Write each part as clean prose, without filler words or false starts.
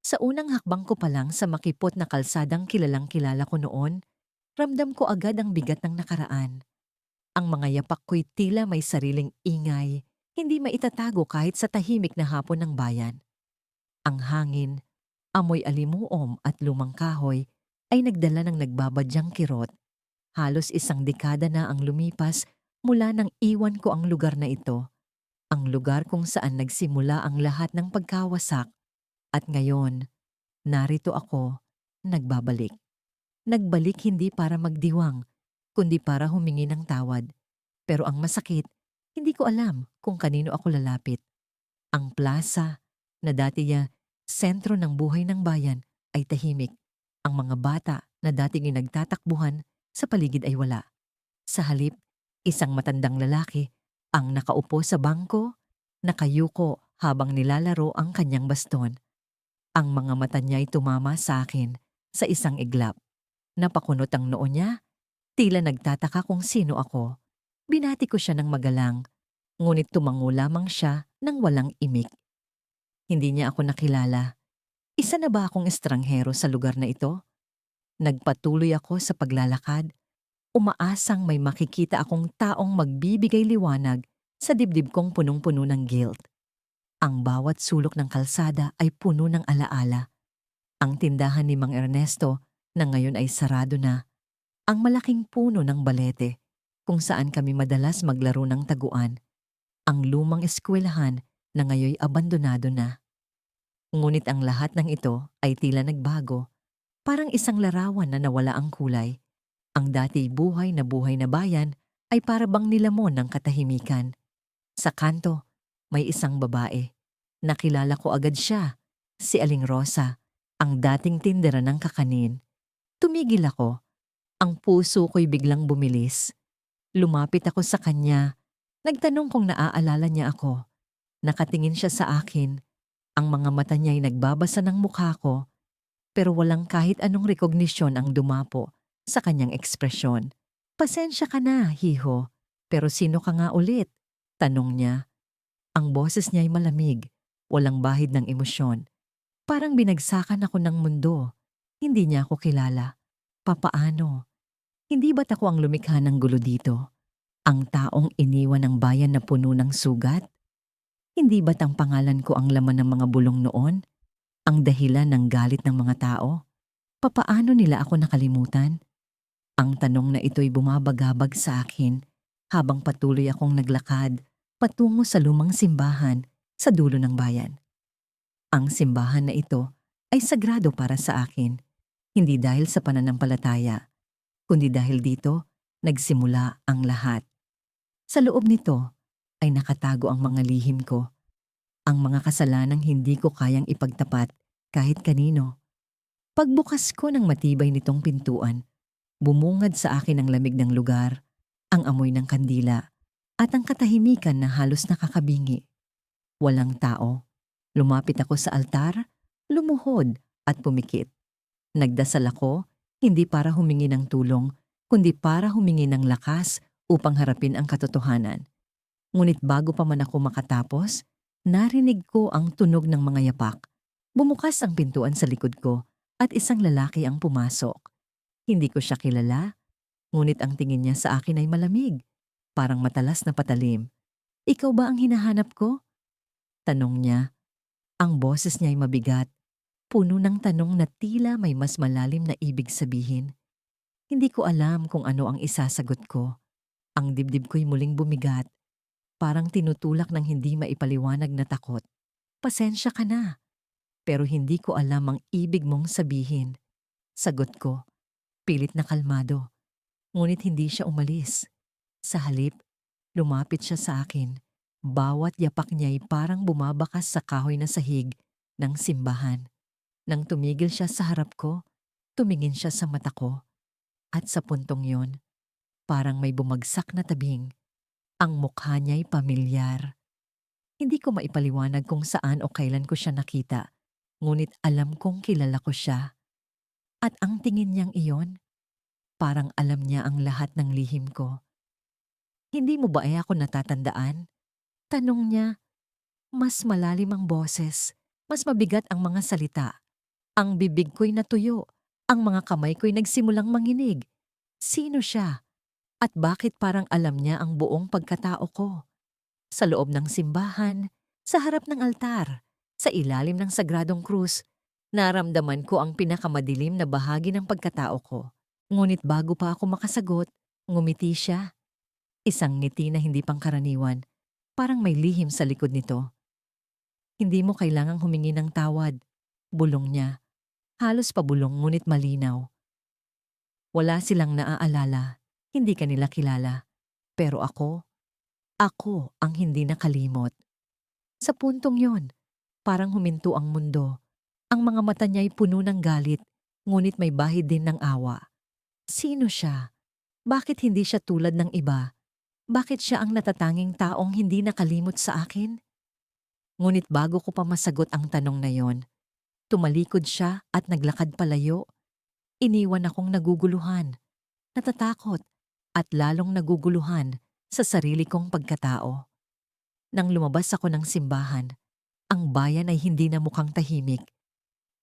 Sa unang hakbang ko pa lang sa makipot na kalsadang kilalang-kilala ko noon, ramdam ko agad ang bigat ng nakaraan. Ang mga yapak ko'y tila may sariling ingay, hindi maitatago kahit sa tahimik na hapon ng bayan. Ang hangin, amoy alimuom at lumang kahoy ay nagdala ng nagbabadyang kirot. Halos isang dekada na ang lumipas mula nang iwan ko ang lugar na ito, ang lugar kung saan nagsimula ang lahat ng pagkawasak. At ngayon, narito ako, nagbabalik. Nagbalik hindi para magdiwang, kundi para humingi ng tawad. Pero ang masakit, hindi ko alam kung kanino ako lalapit. Ang plaza, na dati sentro ng buhay ng bayan, ay tahimik. Ang mga bata na dating nagtatakbuhan sa paligid ay wala. Sa halip, isang matandang lalaki ang nakaupo sa bangko, nakayuko habang nilalaro ang kanyang baston. Ang mga mata niya ay tumama sa akin sa isang iglap. Napakunot ang noo niya, tila nagtataka kung sino ako. Binati ko siya ng magalang, ngunit tumango lamang siya ng walang imik. Hindi niya ako nakilala. Isa na ba akong estranghero sa lugar na ito? Nagpatuloy ako sa paglalakad, umaasang may makikita akong taong magbibigay liwanag sa dibdib kong punong-puno ng guilt. Ang bawat sulok ng kalsada ay puno ng alaala. Ang tindahan ni Mang Ernesto na ngayon ay sarado na. Ang malaking puno ng balete kung saan kami madalas maglaro ng taguan. Ang lumang eskwelahan na ngayoy abandonado na. Ngunit ang lahat ng ito ay tila nagbago. Parang isang larawan na nawala ang kulay. Ang dati buhay na bayan ay para bang nilamon ng katahimikan. Sa kanto, may isang babae. Nakilala ko agad siya, si Aling Rosa, ang dating tindera ng kakanin. Tumigil ako. Ang puso ko'y biglang bumilis. Lumapit ako sa kanya. Nagtanong kung naaalala niya ako. Nakatingin siya sa akin. Ang mga mata niya ay nagbabasa ng mukha ko, pero walang kahit anong rekognisyon ang dumapo sa kanyang ekspresyon. Pasensya ka na, hiho. Pero sino ka nga ulit? Tanong niya. Ang boses niya ay malamig, walang bahid ng emosyon. Parang binagsakan ako ng mundo. Hindi niya ako kilala. Papaano? Hindi ba't ako ang lumikha ng gulo dito? Ang taong iniwan ng bayan na puno ng sugat? Hindi ba't ang pangalan ko ang laman ng mga bulong noon? Ang dahilan ng galit ng mga tao? Papaano nila ako nakalimutan? Ang tanong na ito'y bumabagabag sa akin habang patuloy akong naglakad patungo sa lumang simbahan sa dulo ng bayan. Ang simbahan na ito ay sagrado para sa akin, hindi dahil sa pananampalataya, kundi dahil dito nagsimula ang lahat. Sa loob nito ay nakatago ang mga lihim ko, ang mga kasalanang hindi ko kayang ipagtapat kahit kanino. Pagbukas ko ng matibay nitong pintuan, bumungad sa akin ang lamig ng lugar, ang amoy ng kandila, at ang katahimikan na halos nakakabingi. Walang tao. Lumapit ako sa altar, lumuhod at pumikit. Nagdasal ako, hindi para humingi ng tulong, kundi para humingi ng lakas upang harapin ang katotohanan. Ngunit bago pa man ako makatapos, narinig ko ang tunog ng mga yapak. Bumukas ang pintuan sa likod ko at isang lalaki ang pumasok. Hindi ko siya kilala, ngunit ang tingin niya sa akin ay malamig, parang matalas na patalim. Ikaw ba ang hinahanap ko? Tanong niya. Ang boses niya ay mabigat, puno ng tanong na tila may mas malalim na ibig sabihin. Hindi ko alam kung ano ang isasagot ko. Ang dibdib ko'y muling bumigat, parang tinutulak ng hindi maipaliwanag na takot. Pasensya ka na, pero hindi ko alam ang ibig mong sabihin. Sagot ko, pilit na kalmado. Ngunit hindi siya umalis. Sa halip, lumapit siya sa akin. Bawat yapak niya'y parang bumabakas sa kahoy na sahig ng simbahan. Nang tumigil siya sa harap ko, tumingin siya sa mata ko. At sa puntong yon, parang may bumagsak na tabing. Ang mukha niya'y pamilyar. Hindi ko maipaliwanag kung saan o kailan ko siya nakita, ngunit alam kong kilala ko siya. At ang tingin niyang iyon, parang alam niya ang lahat ng lihim ko. Hindi mo ba ako natatandaan? Tanong niya, mas malalim ang boses, mas mabigat ang mga salita. Ang bibig ko'y natuyo, ang mga kamay ko'y nagsimulang manginig. Sino siya? At bakit parang alam niya ang buong pagkatao ko? Sa loob ng simbahan, sa harap ng altar, sa ilalim ng sagradong krus, naramdaman ko ang pinakamadilim na bahagi ng pagkatao ko. Ngunit bago pa ako makasagot, ngumiti siya. Isang ngiti na hindi pangkaraniwan, parang may lihim sa likod nito. Hindi mo kailangang humingi ng tawad. Bulong niya. Halos pabulong ngunit malinaw. Wala silang naaalala. Hindi kanila kilala. Pero ako ang hindi nakalimot. Sa puntong yon, parang huminto ang mundo. Ang mga mata niya'y puno ng galit, ngunit may bahid din ng awa. Sino siya? Bakit hindi siya tulad ng iba? Bakit siya ang natatanging taong hindi nakalimot sa akin? Ngunit bago ko pa masagot ang tanong na yon, tumalikod siya at naglakad palayo. Iniwan akong naguguluhan, natatakot, at lalong naguguluhan sa sarili kong pagkatao. Nang lumabas ako ng simbahan, ang bayan ay hindi na mukhang tahimik.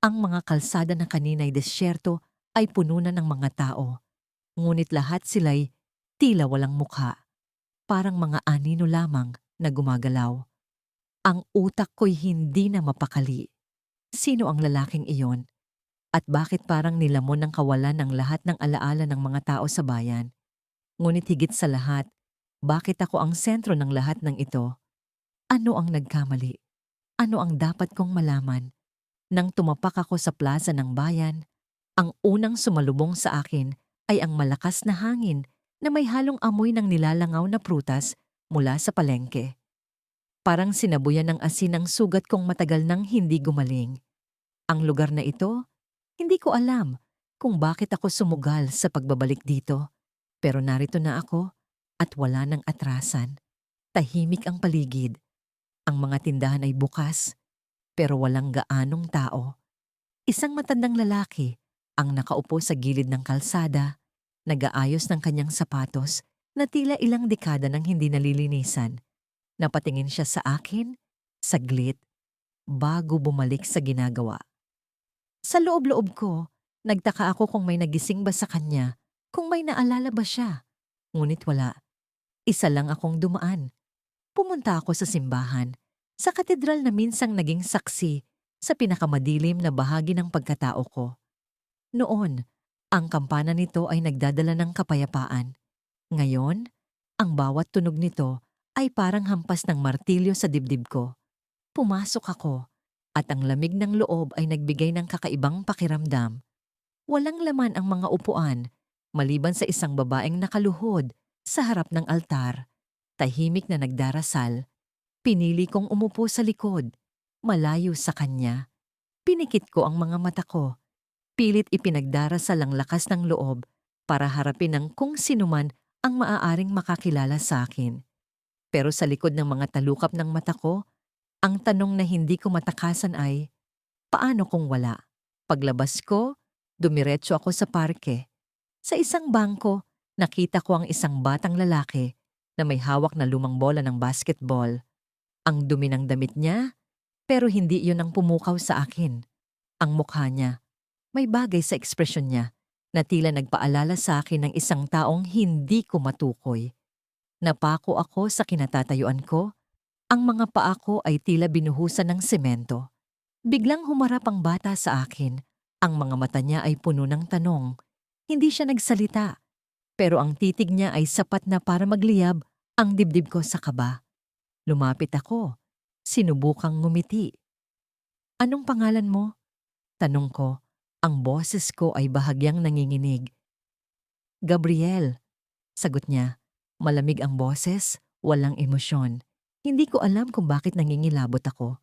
Ang mga kalsada na kanina'y desyerto ay puno na ng mga tao. Ngunit lahat sila'y tila walang mukha. Parang mga anino lamang na gumagalaw. Ang utak ko'y hindi na mapakali. Sino ang lalaking iyon? At bakit parang nilamon ng kawalan ng lahat ng alaala ng mga tao sa bayan? Ngunit higit sa lahat, bakit ako ang sentro ng lahat ng ito? Ano ang nagkamali? Ano ang dapat kong malaman? Nang tumapak ako sa plaza ng bayan, ang unang sumalubong sa akin ay ang malakas na hangin na may halong amoy ng nilalangaw na prutas mula sa palengke. Parang sinabuyan ng asin ang sugat kong matagal nang hindi gumaling. Ang lugar na ito, hindi ko alam kung bakit ako sumugal sa pagbabalik dito. Pero narito na ako at wala nang atrasan. Tahimik ang paligid. Ang mga tindahan ay bukas, pero walang gaanong tao. Isang matandang lalaki ang nakaupo sa gilid ng kalsada, nag-aayos ng kanyang sapatos na tila ilang dekada nang hindi nalilinisan. Napatingin siya sa akin, saglit, bago bumalik sa ginagawa. Sa loob-loob ko, nagtaka ako kung may nagising ba sa kanya, kung may naalala ba siya. Ngunit wala. Isa lang akong dumaan. Pumunta ako sa simbahan, sa katedral na minsang naging saksi sa pinakamadilim na bahagi ng pagkatao ko. Noon, ang kampana nito ay nagdadala ng kapayapaan. Ngayon, ang bawat tunog nito ay parang hampas ng martilyo sa dibdib ko. Pumasok ako, at ang lamig ng loob ay nagbigay ng kakaibang pakiramdam. Walang laman ang mga upuan, maliban sa isang babaeng nakaluhod sa harap ng altar. Tahimik na nagdarasal. Pinili kong umupo sa likod, malayo sa kanya. Pinikit ko ang mga mata ko. Pilit ipinagdarasal ang lakas ng loob para harapin ng kung sinuman ang maaaring makakilala sa akin. Pero sa likod ng mga talukap ng mata ko, ang tanong na hindi ko matakasan ay, paano kung wala? Paglabas ko, dumiretso ako sa parke. Sa isang bangko, nakita ko ang isang batang lalaki na may hawak na lumang bola ng basketball. Ang dumi ng damit niya, pero hindi iyon ang pumukaw sa akin. Ang mukha niya, may bagay sa ekspresyon niya na tila nagpaalala sa akin ng isang taong hindi ko matukoy. Napako ako sa kinatatayuan ko. Ang mga paa ko ay tila binuhusan ng semento. Biglang humarap ang bata sa akin. Ang mga mata niya ay puno ng tanong. Hindi siya nagsalita, pero ang titig niya ay sapat na para magliyab ang dibdib ko sa kaba. Lumapit ako. Sinubukang ngumiti. Anong pangalan mo? Tanong ko. Ang boses ko ay bahagyang nanginginig. Gabriel, sagot niya. Malamig ang boses, walang emosyon. Hindi ko alam kung bakit nangingilabot ako.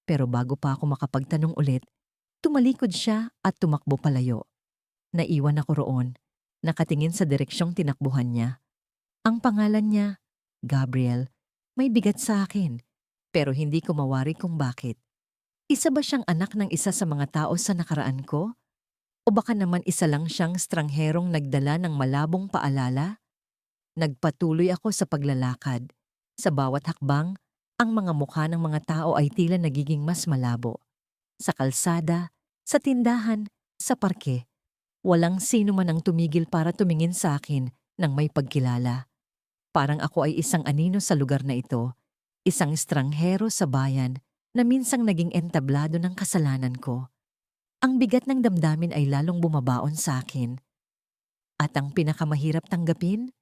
Pero bago pa ako makapagtanong ulit, tumalikod siya at tumakbo palayo. Naiwan ako roon, nakatingin sa direksyong tinakbuhan niya. Ang pangalan niya, Gabriel, may bigat sa akin, pero hindi ko mawari kung bakit. Isa ba siyang anak ng isa sa mga tao sa nakaraan ko? O baka naman isa lang siyang strangherong nagdala ng malabong paalala? Nagpatuloy ako sa paglalakad. Sa bawat hakbang, ang mga mukha ng mga tao ay tila nagiging mas malabo. Sa kalsada, Sa tindahan, sa parke, walang sino man ang tumigil para tumingin sa akin nang may pagkilala. Parang ako ay isang anino sa lugar na ito, isang estranghero sa bayan na minsang naging entablado ng kasalanan ko. Ang bigat ng damdamin ay lalong bumabaon sa akin. At ang pinakamahirap tanggapin?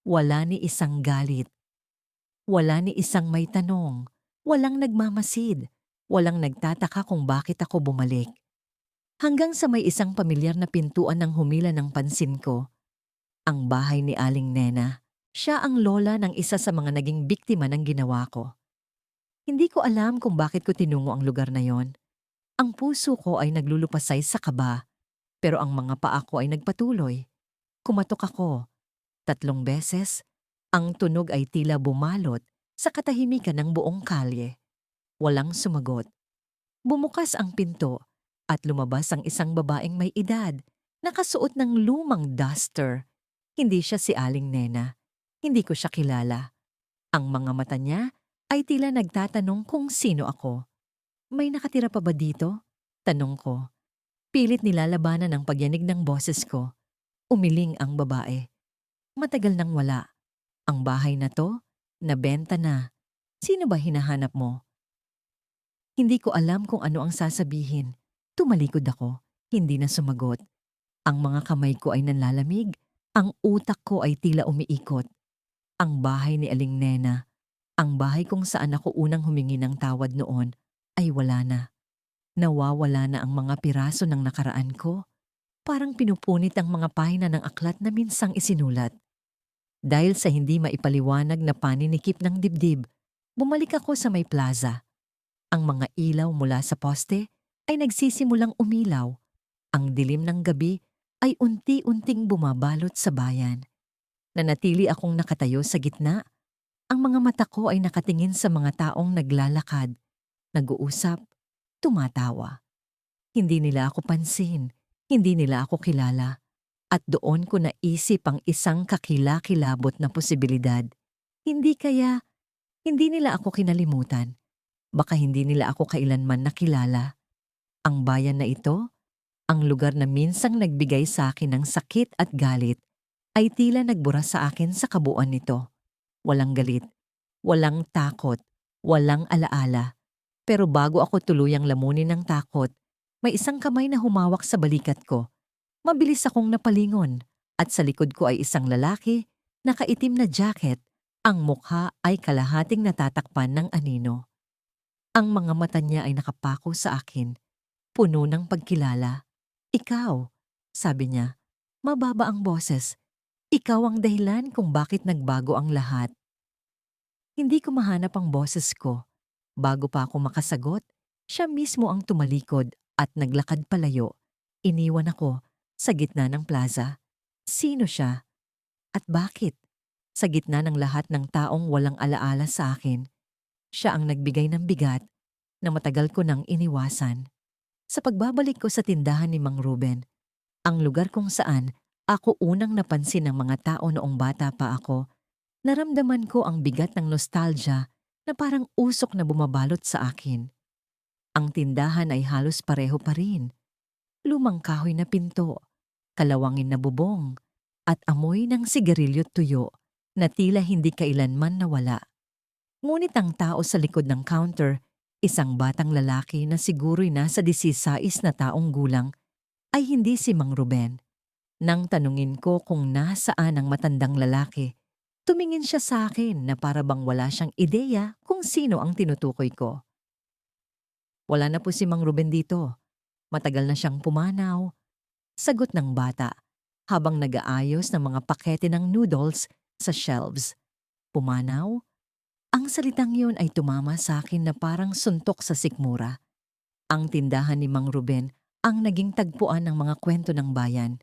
Wala ni isang galit, wala ni isang may tanong, walang nagmamasid, walang nagtataka kung bakit ako bumalik. Hanggang sa may isang pamilyar na pintuan ng humila ng pansin ko, ang bahay ni Aling Nena. Siya ang lola ng isa sa mga naging biktima ng ginawa ko. Hindi ko alam kung bakit ko tinungo ang lugar na yon. Ang puso ko ay naglulupasay sa kaba, pero ang mga paa ko ay nagpatuloy. Kumatok ako 3 beses. Ang tunog ay tila bumalot sa katahimikan ng buong kalye. Walang sumagot. Bumukas ang pinto at lumabas ang isang babaeng may edad, nakasuot ng lumang duster. Hindi siya si Aling Nena. Hindi ko siya kilala. Ang mga mata niya ay tila nagtatanong kung sino ako. May nakatira pa ba dito? Tanong ko. Pilit nilalabanan ang pagyanig ng boses ko. Umiling ang babae. Matagal nang wala. Ang bahay na to, nabenta na. Sino ba hinahanap mo? Hindi ko alam kung ano ang sasabihin. Tumalikod ako, hindi na sumagot. Ang mga kamay ko ay nanlalamig, ang utak ko ay tila umiikot. Ang bahay ni Aling Nena, ang bahay kung saan ako unang humingi ng tawad noon, ay wala na. Nawawala na ang mga piraso ng nakaraan ko. Parang pinupunit ang mga pahina ng aklat na minsang isinulat. Dahil sa hindi maipaliwanag na paninikip ng dibdib, bumalik ako sa may plaza. Ang mga ilaw mula sa poste ay nagsisimulang umilaw. Ang dilim ng gabi ay unti-unting bumabalot sa bayan. Nanatili akong nakatayo sa gitna. Ang mga mata ko ay nakatingin sa mga taong naglalakad, nag-uusap, tumatawa. Hindi nila ako pansin, hindi nila ako kilala. At doon ko naisip ang isang kakilakilabot na posibilidad. Hindi nila ako kinalimutan. Baka hindi nila ako kailanman nakilala. Ang bayan na ito, ang lugar na minsang nagbigay sa akin ng sakit at galit, ay tila nagbura sa akin sa kabuuan nito. Walang galit, walang takot, walang alaala. Pero bago ako tuluyang lamunin ng takot, may isang kamay na humawak sa balikat ko. Mabilis akong napalingon at sa likod ko ay isang lalaki, nakaitim na jacket, ang mukha ay kalahating natatakpan ng anino. Ang mga mata niya ay nakapako sa akin, puno ng pagkilala. Ikaw, sabi niya, mababa ang boses. Ikaw ang dahilan kung bakit nagbago ang lahat. Hindi ko mahanap ang boses ko. Bago pa ako makasagot, siya mismo ang tumalikod at naglakad palayo. Iniwan ako sa gitna ng plaza. Sino siya? At bakit? Sa gitna ng lahat ng taong walang alaala sa akin, siya ang nagbigay ng bigat na matagal ko nang iniwasan. Sa pagbabalik ko sa tindahan ni Mang Ruben, ang lugar kung saan ako unang napansin ng mga tao noong bata pa ako, naramdaman ko ang bigat ng nostalgia na parang usok na bumabalot sa akin. Ang tindahan ay halos pareho pa rin. Lumang kahoy na pinto, kalawangin na bubong, at amoy ng sigarilyo tuyo na tila hindi kailanman nawala. Ngunit ang tao sa likod ng counter, isang batang lalaki na siguro'y nasa 16 na taong gulang, ay hindi si Mang Ruben. Nang tanungin ko kung nasaan ang matandang lalaki, tumingin siya sa akin na para bang wala siyang ideya kung sino ang tinutukoy ko. Wala na po si Mang Ruben dito. Matagal na siyang pumanaw. Sagot ng bata habang nag-aayos ng mga pakete ng noodles sa shelves. Pumanaw? Ang salitang yun ay tumama sa akin na parang suntok sa sikmura. Ang tindahan ni Mang Ruben ang naging tagpuan ng mga kwento ng bayan.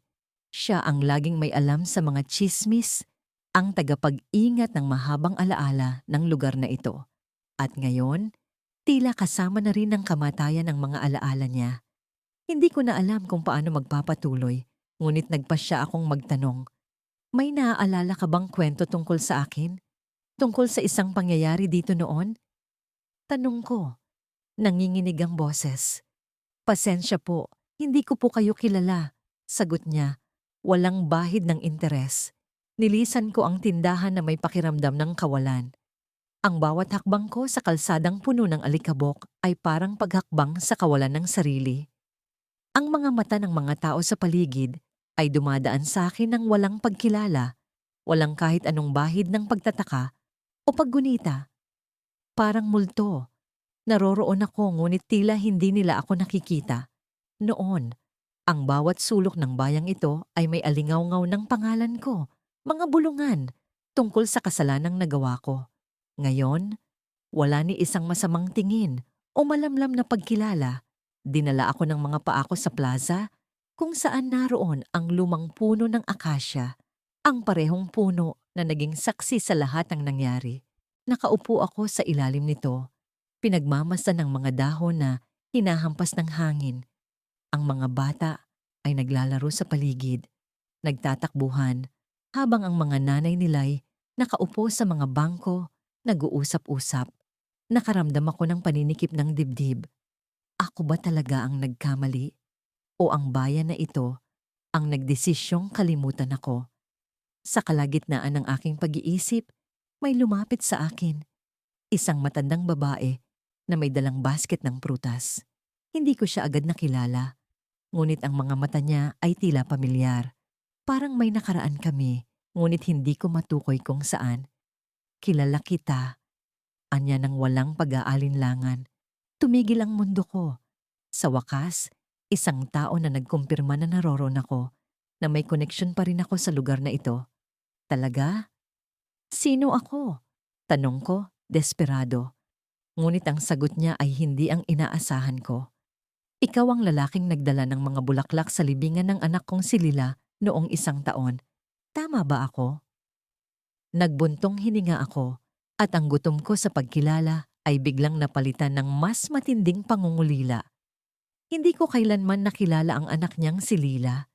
Siya ang laging may alam sa mga tsismis, ang tagapag-ingat ng mahabang alaala ng lugar na ito. At ngayon, tila kasama na rin ang kamatayan ng mga alaala niya. Hindi ko na alam kung paano magpapatuloy, ngunit nagpasya akong magtanong. May naaalala ka bang kwento tungkol sa akin? Tungkol sa isang pangyayari dito noon? Tanong ko. Nanginginig ang boses. Pasensya po, hindi ko po kayo kilala. Sagot niya, walang bahid ng interes. Nilisan ko ang tindahan na may pakiramdam ng kawalan. Ang bawat hakbang ko sa kalsadang puno ng alikabok ay parang paghakbang sa kawalan ng sarili. Ang mga mata ng mga tao sa paligid ay dumadaan sa akin ng walang pagkilala, walang kahit anong bahid ng pagtataka o paggunita. Parang multo. Naroroon ako ngunit tila hindi nila ako nakikita. Noon, ang bawat sulok ng bayang ito ay may alingaw-ngaw ng pangalan ko, mga bulungan, tungkol sa kasalanang nagawa ko. Ngayon, wala ni isang masamang tingin o malamlam na pagkilala. Dinala ako ng mga paa ko sa plaza kung saan naroon ang lumang puno ng akasya, ang parehong puno na naging saksi sa lahat ng nangyari. Nakaupo ako sa ilalim nito, pinagmamasdan ng mga dahon na hinahampas ng hangin. Ang mga bata ay naglalaro sa paligid, nagtatakbuhan, habang ang mga nanay nila'y nakaupo sa mga bangko, nag-uusap-usap. Nakaramdam ako ng paninikip ng dibdib. Ako ba talaga ang nagkamali? O ang bayan na ito ang nagdesisyong kalimutan ako? Sa kalagitnaan ng aking pag-iisip, may lumapit sa akin. Isang matandang babae na may dalang basket ng prutas. Hindi ko siya agad nakilala. Ngunit ang mga mata niya ay tila pamilyar. Parang may nakaraan kami, ngunit hindi ko matukoy kung saan. Kilala kita. Anya ng walang pag-aalinlangan. Tumigil ang mundo ko. Sa wakas, isang tao na nagkumpirma na naroroon ako, na may koneksyon pa rin ako sa lugar na ito. Talaga? Sino ako? Tanong ko, desperado. Ngunit ang sagot niya ay hindi ang inaasahan ko. Ikaw ang lalaking nagdala ng mga bulaklak sa libingan ng anak kong si Lila noong 1 taon. Tama ba ako? Nagbuntong hininga ako at ang gutom ko sa pagkilala ay biglang napalitan ng mas matinding pangungulila. Hindi ko kailanman nakilala ang anak niyang si Lila.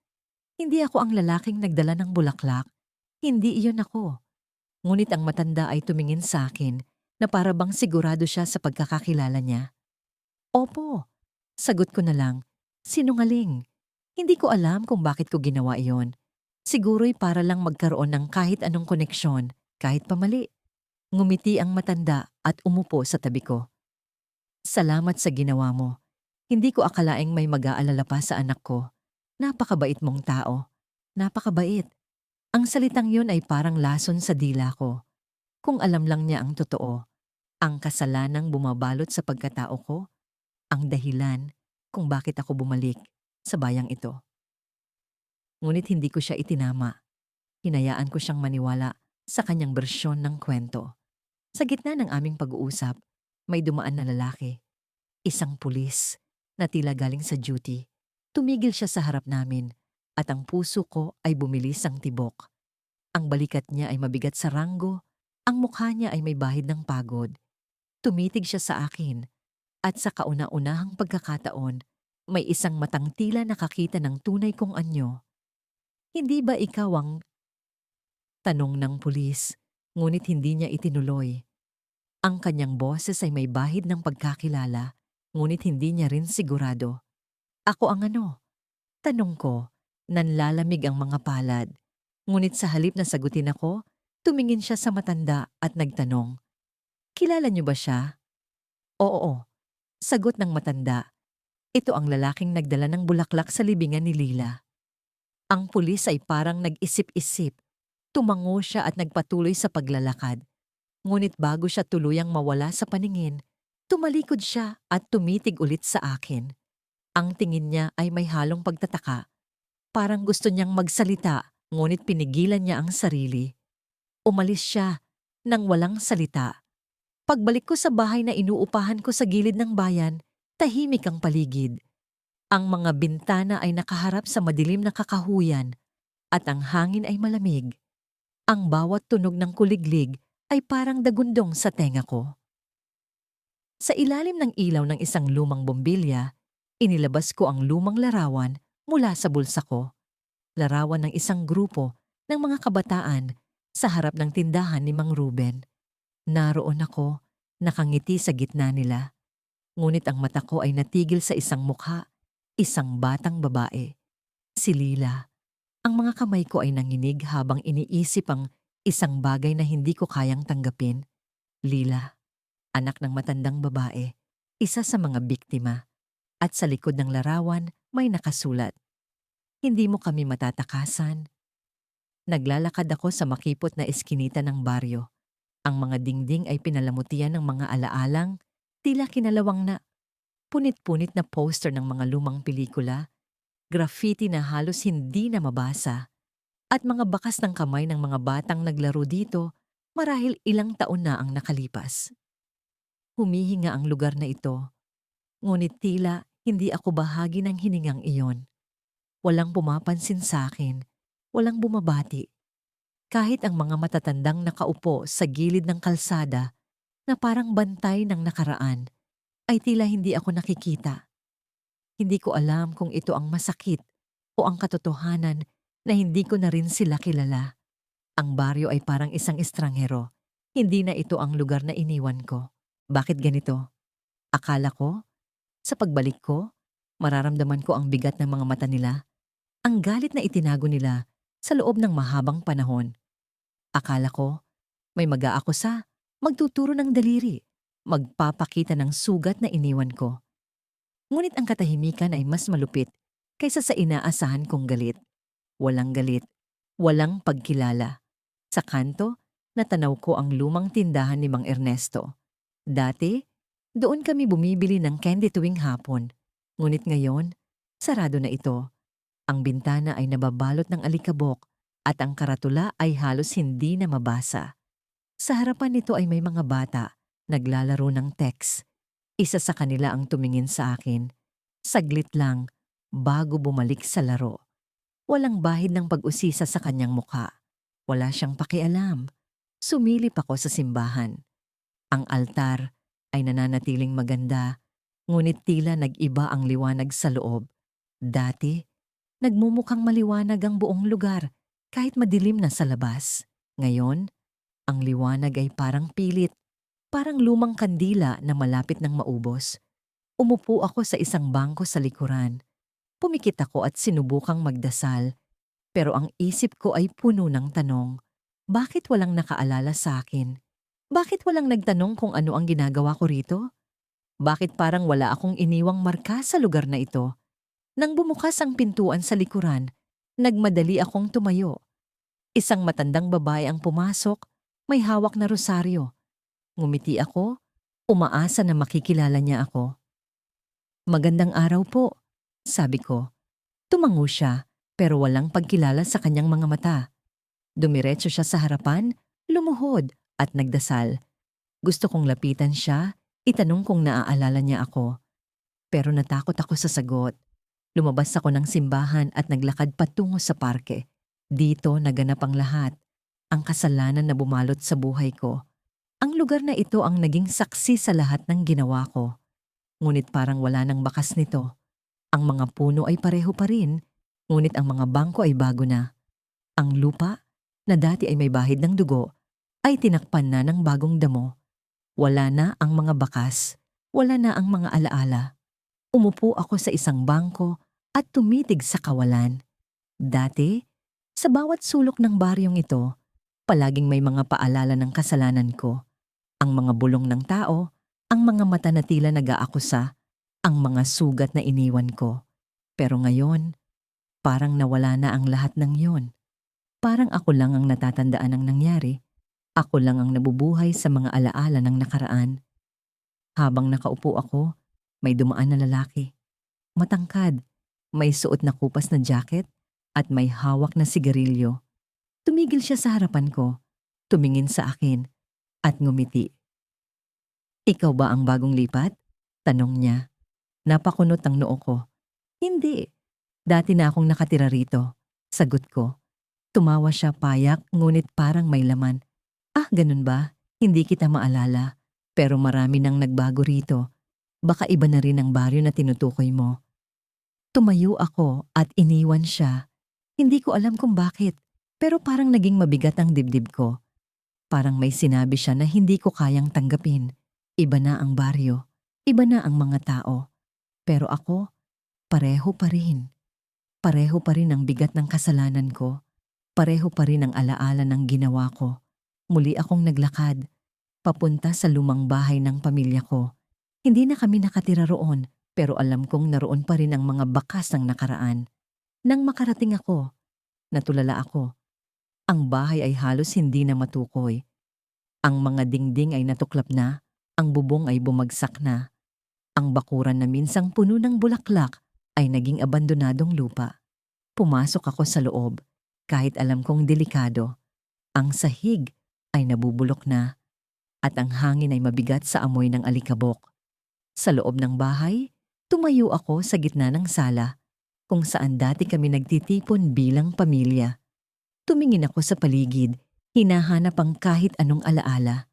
Hindi ako ang lalaking nagdala ng bulaklak. Hindi iyon ako. Ngunit ang matanda ay tumingin sa akin na para bang sigurado siya sa pagkakakilala niya. Opo, sagot ko na lang. Sinungaling. Hindi ko alam kung bakit ko ginawa iyon. Siguro'y para lang magkaroon ng kahit anong koneksyon, kahit pamali. Ngumiti ang matanda at umupo sa tabi ko. Salamat sa ginawa mo. Hindi ko akalaing may mag-aalala pa sa anak ko. Napakabait mong tao. Napakabait. Ang salitang yun ay parang lason sa dila ko. Kung alam lang niya ang totoo, ang kasalanang bumabalot sa pagkatao ko, ang dahilan kung bakit ako bumalik sa bayang ito. Ngunit hindi ko siya itinama. Hinayaan ko siyang maniwala sa kanyang bersyon ng kwento. Sa gitna ng aming pag-uusap, may dumaan na lalaki. Isang pulis na tila galing sa duty. Tumigil siya sa harap namin at ang puso ko ay bumilis ang tibok. Ang balikat niya ay mabigat sa ranggo, ang mukha niya ay may bahid ng pagod. Tumitig siya sa akin at sa kauna-unahang pagkakataon, may isang matang tila nakakita ng tunay kong anyo. Hindi ba ikaw ang tanong ng pulis, ngunit hindi niya itinuloy. Ang kanyang boses ay may bahid ng pagkakilala, ngunit hindi niya rin sigurado. Ako ang ano? Tanong ko, nanlalamig ang mga palad. Ngunit sa halip na sagutin ako, tumingin siya sa matanda at nagtanong, kilala niyo ba siya? Oo, sagot ng matanda. Ito ang lalaking nagdala ng bulaklak sa libingan ni Lila. Ang pulis ay parang nag-isip-isip. Tumango siya at nagpatuloy sa paglalakad. Ngunit bago siya tuluyang mawala sa paningin, tumalikod siya at tumitig ulit sa akin. Ang tingin niya ay may halong pagtataka. Parang gusto niyang magsalita, ngunit pinigilan niya ang sarili. Umalis siya nang walang salita. Pagbalik ko sa bahay na inuupahan ko sa gilid ng bayan, tahimik ang paligid. Ang mga bintana ay nakaharap sa madilim na kakahuyan at ang hangin ay malamig. Ang bawat tunog ng kuliglig ay parang dagundong sa tenga ko. Sa ilalim ng ilaw ng isang lumang bombilya, inilabas ko ang lumang larawan mula sa bulsa ko. Larawan ng isang grupo ng mga kabataan sa harap ng tindahan ni Mang Ruben. Naroon ako, nakangiti sa gitna nila. Ngunit ang mata ko ay natigil sa isang mukha Isang batang babae, si Lila. Ang mga kamay ko ay nanginig habang iniisip ang isang bagay na hindi ko kayang tanggapin. Lila, anak ng matandang babae, isa sa mga biktima. At sa likod ng larawan may nakasulat, "Hindi mo kami matatakasan." Naglalakad ako sa makipot na eskinita ng baryo. Ang mga dingding ay pinalamutian ng mga alaalang, tila kinalawang na. Punit-punit na poster ng mga lumang pelikula, graffiti na halos hindi na mabasa, at mga bakas ng kamay ng mga batang naglaro dito marahil ilang taon na ang nakalipas. Humihinga ang lugar na ito, ngunit tila hindi ako bahagi ng hiningang iyon. Walang pumapansin sa akin, walang bumabati. Kahit ang mga matatandang nakaupo sa gilid ng kalsada na parang bantay ng nakaraan, ay tila hindi ako nakikita. Hindi ko alam kung ito ang masakit o ang katotohanan na hindi ko na rin sila kilala. Ang baryo ay parang isang estranghero. Hindi na ito ang lugar na iniwan ko. Bakit ganito? Akala ko, sa pagbalik ko, mararamdaman ko ang bigat ng mga mata nila, ang galit na itinago nila sa loob ng mahabang panahon. Akala ko, may mag-aakusa, magtuturo ng daliri, magpapakita ng sugat na iniwan ko. Ngunit ang katahimikan ay mas malupit kaysa sa inaasahan kong galit. Walang galit, walang pagkilala. Sa kanto, natanaw ko ang lumang tindahan ni Mang Ernesto. Dati, doon kami bumibili ng candy tuwing hapon. Ngunit ngayon, sarado na ito. Ang bintana ay nababalot ng alikabok at ang karatula ay halos hindi na mabasa. Sa harapan nito ay may mga bata, naglalaro ng text. Isa sa kanila ang tumingin sa akin. Saglit lang, bago bumalik sa laro. Walang bahid ng pag-usisa sa kanyang mukha. Wala siyang pakialam. Sumilip ako sa simbahan. Ang altar ay nananatiling maganda, ngunit tila nag-iba ang liwanag sa loob. Dati, nagmumukhang maliwanag ang buong lugar kahit madilim na sa labas. Ngayon, ang liwanag ay parang pilit, parang lumang kandila na malapit ng maubos. Umupo ako sa isang bangko sa likuran. Pumikit ako at sinubukang magdasal. Pero ang isip ko ay puno ng tanong. Bakit walang nakaalala sa akin? Bakit walang nagtanong kung ano ang ginagawa ko rito? Bakit parang wala akong iniwang marka sa lugar na ito? Nang bumukas ang pintuan sa likuran, nagmadali akong tumayo. Isang matandang babae ang pumasok, may hawak na rosaryo. Ngumiti ako, umaasa na makikilala niya ako. "Magandang araw po," sabi ko. Tumango siya, pero walang pagkilala sa kanyang mga mata. Dumiretso siya sa harapan, lumuhod, at nagdasal. Gusto kong lapitan siya, itanong kung naaalala niya ako. Pero natakot ako sa sagot. Lumabas ako ng simbahan at naglakad patungo sa parke. Dito naganap ang lahat, ang kasalanan na bumalot sa buhay ko. Ang lugar na ito ang naging saksi sa lahat ng ginawa ko. Ngunit parang wala nang bakas nito. Ang mga puno ay pareho pa rin, ngunit ang mga bangko ay bago na. Ang lupa, na dati ay may bahid ng dugo, ay tinakpan na ng bagong damo. Wala na ang mga bakas, wala na ang mga alaala. Umupo ako sa isang bangko at tumitig sa kawalan. Dati, sa bawat sulok ng baryong ito, palaging may mga paalala ng kasalanan ko. Ang mga bulong ng tao, ang mga mata na tila nag-aakusa, ang mga sugat na iniwan ko. Pero ngayon, parang nawala na ang lahat ng yon. Parang ako lang ang natatandaan ng nangyari. Ako lang ang nabubuhay sa mga alaala ng nakaraan. Habang nakaupo ako, may dumaan na lalaki. Matangkad, may suot na kupas na jacket at may hawak na sigarilyo. Tumigil siya sa harapan ko, tumingin sa akin at ngumiti. "Ikaw ba ang bagong lipat?" tanong niya. Napakunot ang noo ko. "Hindi. Dati na akong nakatira rito." Sagot ko. Tumawa siya payak ngunit parang may laman. "Ah, ganun ba? Hindi kita maalala. Pero marami nang nagbago rito. Baka iba na rin ang baryo na tinutukoy mo." Tumayo ako at iniwan siya. Hindi ko alam kung bakit, pero parang naging mabigat ang dibdib ko. Parang may sinabi siya na hindi ko kayang tanggapin. Iba na ang baryo. Iba na ang mga tao. Pero ako, Pareho pa rin. Pareho pa rin ang bigat ng kasalanan ko. Pareho pa rin ang alaala ng ginawa ko. Muli akong naglakad, papunta sa lumang bahay ng pamilya ko. Hindi na kami nakatira roon, pero alam kong naroon pa rin ang mga bakas ng nakaraan. Nang makarating ako, natulala ako. Ang bahay ay halos hindi na matukoy. Ang mga dingding ay natuklap na, ang bubong ay bumagsak na. Ang bakuran na minsang puno ng bulaklak ay naging abandonadong lupa. Pumasok ako sa loob, kahit alam kong delikado. Ang sahig ay nabubulok na, at ang hangin ay mabigat sa amoy ng alikabok. Sa loob ng bahay, tumayo ako sa gitna ng sala, kung saan dati kami nagtitipon bilang pamilya. Tumingin ako sa paligid, hinahanap ang kahit anong alaala.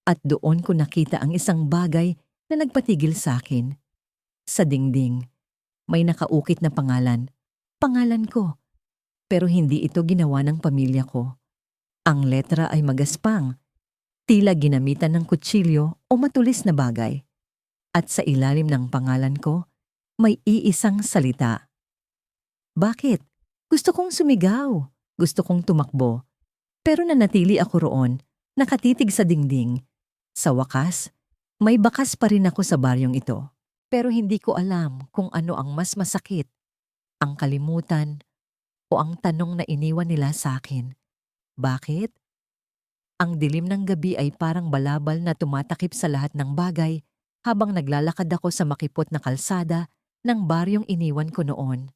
At doon ko nakita ang isang bagay na nagpatigil sa akin. Sa dingding, may nakaukit na pangalan. Pangalan ko. Pero hindi ito ginawa ng pamilya ko. Ang letra ay magaspang, tila ginamitan ng kutsilyo o matulis na bagay. At sa ilalim ng pangalan ko, may iisang salita. Bakit? Gusto kong sumigaw. Gusto kong tumakbo. Pero nanatili ako roon, nakatitig sa dingding. Sa wakas, may bakas pa rin ako sa baryong ito. Pero hindi ko alam kung ano ang mas masakit. Ang kalimutan o ang tanong na iniwan nila sa akin. Bakit? Ang dilim ng gabi ay parang balabal na tumatakip sa lahat ng bagay habang naglalakad ako sa makipot na kalsada ng baryong iniwan ko noon.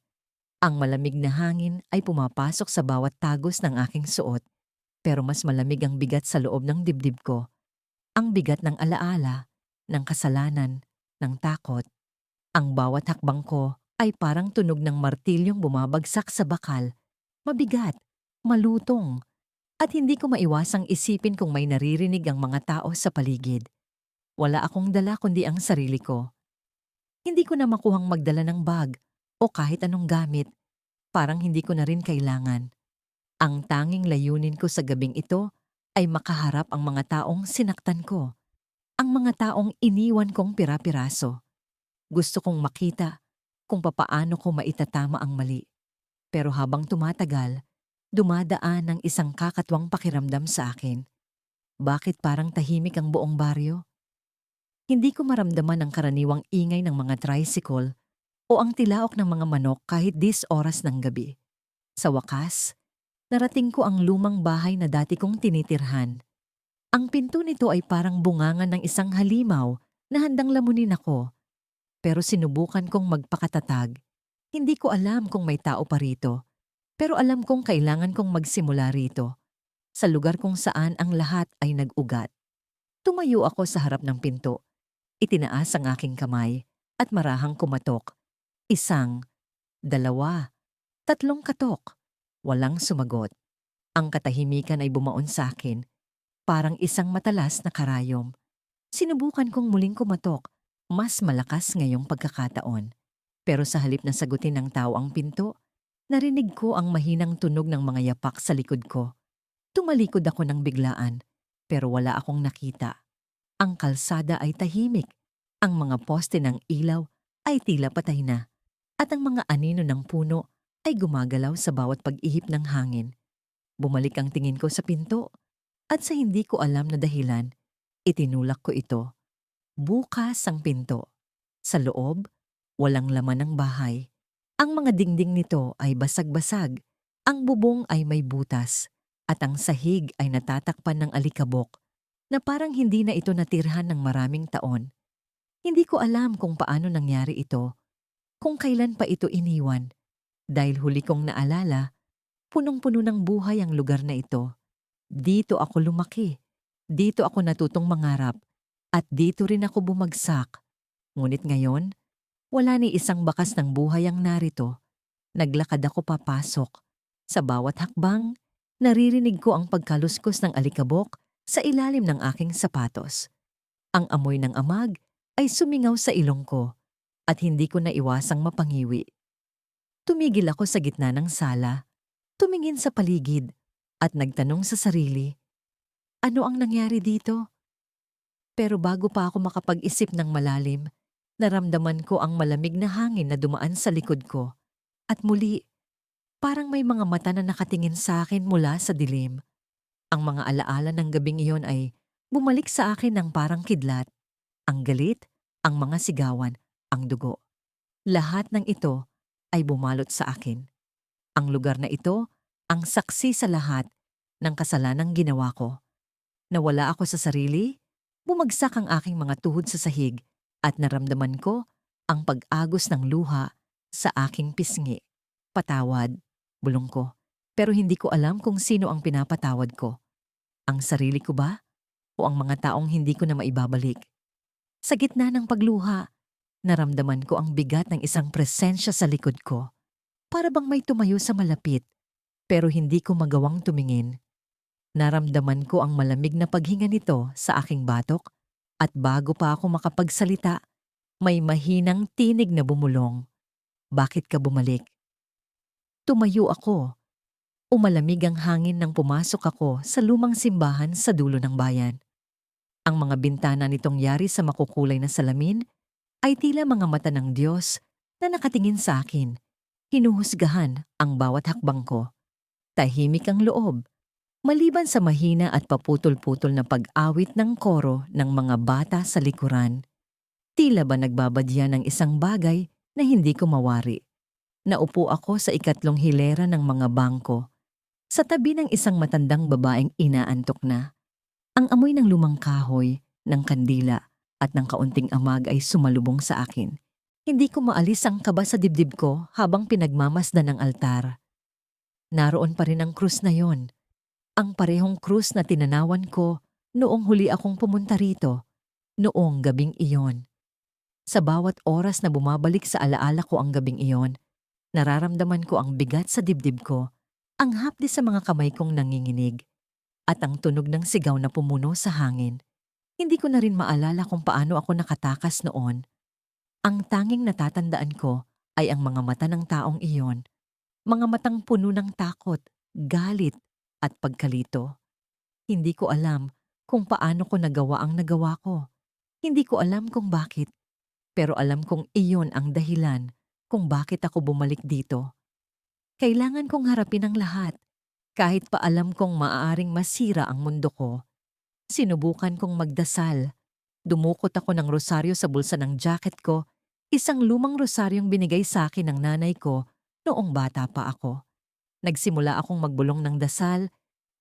Ang malamig na hangin ay pumapasok sa bawat tagos ng aking suot, pero mas malamig ang bigat sa loob ng dibdib ko. Ang bigat ng alaala, ng kasalanan, ng takot. Ang bawat hakbang ko ay parang tunog ng martilyong bumabagsak sa bakal. Mabigat, malutong, at hindi ko maiwasang isipin kung may naririnig ang mga tao sa paligid. Wala akong dala kundi ang sarili ko. Hindi ko na makuhang magdala ng bag o kahit anong gamit. Parang hindi ko na rin kailangan. Ang tanging layunin ko sa gabing ito ay makaharap ang mga taong sinaktan ko. Ang mga taong iniwan kong pira-piraso. Gusto kong makita kung papaano ko maitatama ang mali. Pero habang tumatagal, dumadaan ang isang kakatwang pakiramdam sa akin. Bakit parang tahimik ang buong baryo? Hindi ko maramdaman ang karaniwang ingay ng mga tricycle o ang tilaok ng mga manok kahit 10 oras ng gabi. Sa wakas, narating ko ang lumang bahay na dati kong tinitirhan. Ang pinto nito ay parang bungangan ng isang halimaw na handang lamunin ako. Pero sinubukan kong magpakatatag. Hindi ko alam kung may tao pa rito. Pero alam kong kailangan kong magsimula rito. Sa lugar kung saan ang lahat ay nag-ugat. Tumayo ako sa harap ng pinto. Itinaas ang aking kamay at marahang kumatok. 1, 2, 3 katok. Walang sumagot. Ang katahimikan ay bumaon sa akin. Parang isang matalas na karayom. Sinubukan kong muling kumatok. Mas malakas ngayong pagkakataon. Pero sa halip na sagutin ng tao ang pinto, narinig ko ang mahinang tunog ng mga yapak sa likod ko. Tumalikod ako ng biglaan, pero wala akong nakita. Ang kalsada ay tahimik. Ang mga poste ng ilaw ay tila patay na. At ang mga anino ng puno ay gumagalaw sa bawat pag-ihip ng hangin. Bumalik ang tingin ko sa pinto at sa hindi ko alam na dahilan, itinulak ko ito. Bukas ang pinto. Sa loob, walang laman ng bahay. Ang mga dingding nito ay basag-basag, ang bubong ay may butas, at ang sahig ay natatakpan ng alikabok na parang hindi na ito natirhan ng maraming taon. Hindi ko alam kung paano nangyari ito, kung kailan pa ito iniwan. Dahil huli kong naalala, punong-puno ng buhay ang lugar na ito. Dito ako lumaki, dito ako natutong mangarap, at dito rin ako bumagsak. Ngunit ngayon, wala ni isang bakas ng buhay ang narito. Naglakad ako papasok. Sa bawat hakbang, naririnig ko ang pagkaluskos ng alikabok sa ilalim ng aking sapatos. Ang amoy ng amag ay sumingaw sa ilong ko at hindi ko naiwasang mapangiwi. Tumigil ako sa gitna ng sala, tumingin sa paligid at nagtanong sa sarili, ano ang nangyari dito? Pero bago pa ako makapag-isip ng malalim, Naramdaman ko ang malamig na hangin na dumaan sa likod ko. At muli, parang may mga mata na nakatingin sa akin mula sa dilim. Ang mga alaala ng gabing iyon ay bumalik sa akin ng parang kidlat. Ang galit, ang mga sigawan, ang dugo. Lahat ng ito ay bumalot sa akin. Ang lugar na ito ang saksi sa lahat ng kasalanang ginawa ko. Nawala ako sa sarili, bumagsak ang aking mga tuhod sa sahig at naramdaman ko ang pag-agos ng luha sa aking pisngi. Patawad, bulong ko. Pero hindi ko alam kung sino ang pinapatawad ko. Ang sarili ko ba? O ang mga taong hindi ko na maibabalik? Sa gitna ng pagluha, naramdaman ko ang bigat ng isang presensya sa likod ko. Para bang may tumayo sa malapit, pero hindi ko magawang tumingin. Naramdaman ko ang malamig na paghinga nito sa aking batok at bago pa ako makapagsalita, may mahinang tinig na bumulong. Bakit ka bumalik? Tumayo ako. Umalamig ang hangin nang pumasok ako sa lumang simbahan sa dulo ng bayan. Ang mga bintana nitong yari sa makukulay na salamin ay tila mga mata ng Diyos na nakatingin sa akin. Hinuhusgahan ang bawat hakbang ko. Tahimik ang loob. Maliban sa mahina at paputol-putol na pag-awit ng koro ng mga bata sa likuran, tila ba nagbabadya ng isang bagay na hindi ko mawari. Naupo ako sa ikatlong hilera ng mga bangko, sa tabi ng isang matandang babaeng inaantok na. Ang amoy ng lumang kahoy, ng kandila at ng kaunting amag ay sumalubong sa akin. Hindi ko maalis ang kaba sa dibdib ko habang pinagmamasdan ng altar. Naroon pa rin ang krus na yon. Ang parehong krus na tinanawan ko noong huli akong pumunta rito, noong gabing iyon. Sa bawat oras na bumabalik sa alaala ko ang gabing iyon, nararamdaman ko ang bigat sa dibdib ko, ang hapdi sa mga kamay kong nanginginig, at ang tunog ng sigaw na pumuno sa hangin. Hindi ko na rin maalala kung paano ako nakatakas noon. Ang tanging natatandaan ko ay ang mga mata ng taong iyon, mga matang puno ng takot, galit, at pagkalito. Hindi ko alam kung paano ko nagawa ang nagawa ko. Hindi ko alam kung bakit, pero alam kong iyon ang dahilan kung bakit ako bumalik dito. Kailangan kong harapin ang lahat, kahit pa alam kong maaaring masira ang mundo ko. Sinubukan kong magdasal. Dumukot ako ng rosaryo sa bulsa ng jacket ko, isang lumang rosaryong binigay sa akin ng nanay ko noong bata pa ako. Nagsimula akong magbulong ng dasal,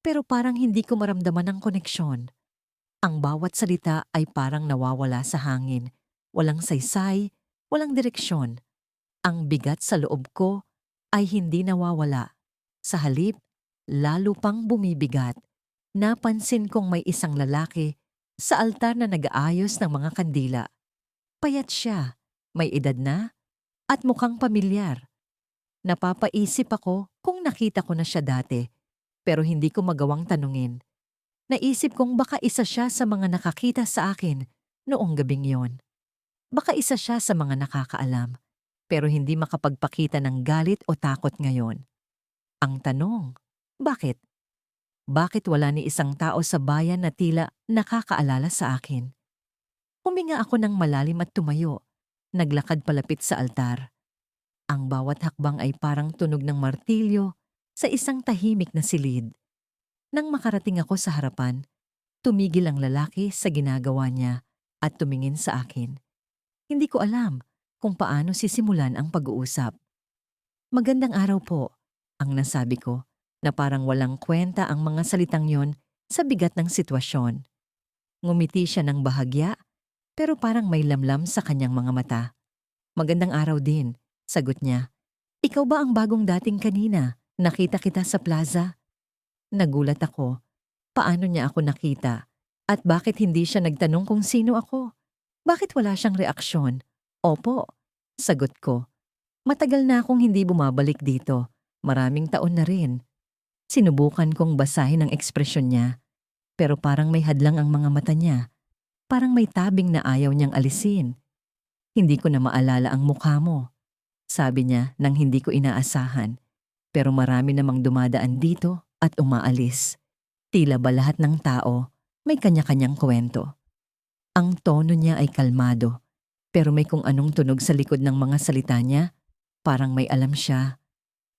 pero parang hindi ko maramdaman ang koneksyon. Ang bawat salita ay parang nawawala sa hangin. Walang saysay, walang direksyon. Ang bigat sa loob ko ay hindi nawawala. Sa halip, lalo pang bumibigat. Napansin kong may isang lalaki sa altar na nag-aayos ng mga kandila. Payat siya, may edad na, at mukhang pamilyar. Napapaisip ako kung nakita ko na siya dati, pero hindi ko magawang tanungin. Naisip kong baka isa siya sa mga nakakita sa akin noong gabing yon. Baka isa siya sa mga nakakaalam, pero hindi makapagpakita ng galit o takot ngayon. Ang tanong, bakit? Bakit wala ni isang tao sa bayan na tila nakakaalala sa akin? Huminga ako ng malalim at tumayo. Naglakad palapit sa altar. Ang bawat hakbang ay parang tunog ng martilyo sa isang tahimik na silid. Nang makarating ako sa harapan, tumigil ang lalaki sa ginagawa niya at tumingin sa akin. Hindi ko alam kung paano sisimulan ang pag-uusap. Magandang araw po, ang nasabi ko, na parang walang kwenta ang mga salitang yon sa bigat ng sitwasyon. Ngumiti siya ng bahagya, pero parang may lamlam sa kanyang mga mata. Magandang araw din, sagot niya. Ikaw ba ang bagong dating kanina? Nakita kita sa plaza? Nagulat ako. Paano niya ako nakita? At bakit hindi siya nagtanong kung sino ako? Bakit wala siyang reaksyon? Opo, sagot ko. Matagal na akong hindi bumabalik dito. Maraming taon na rin. Sinubukan kong basahin ang ekspresyon niya, pero parang may hadlang ang mga mata niya. Parang may tabing na ayaw niyang alisin. Hindi ko na maalala ang mukha mo, sabi niya nang hindi ko inaasahan. Pero marami namang dumadaan dito at umaalis. Tila ba lahat ng tao may kanya-kanyang kwento. Ang tono niya ay kalmado, Pero may kung anong tunog sa likod ng mga salita niya. Parang may alam siya.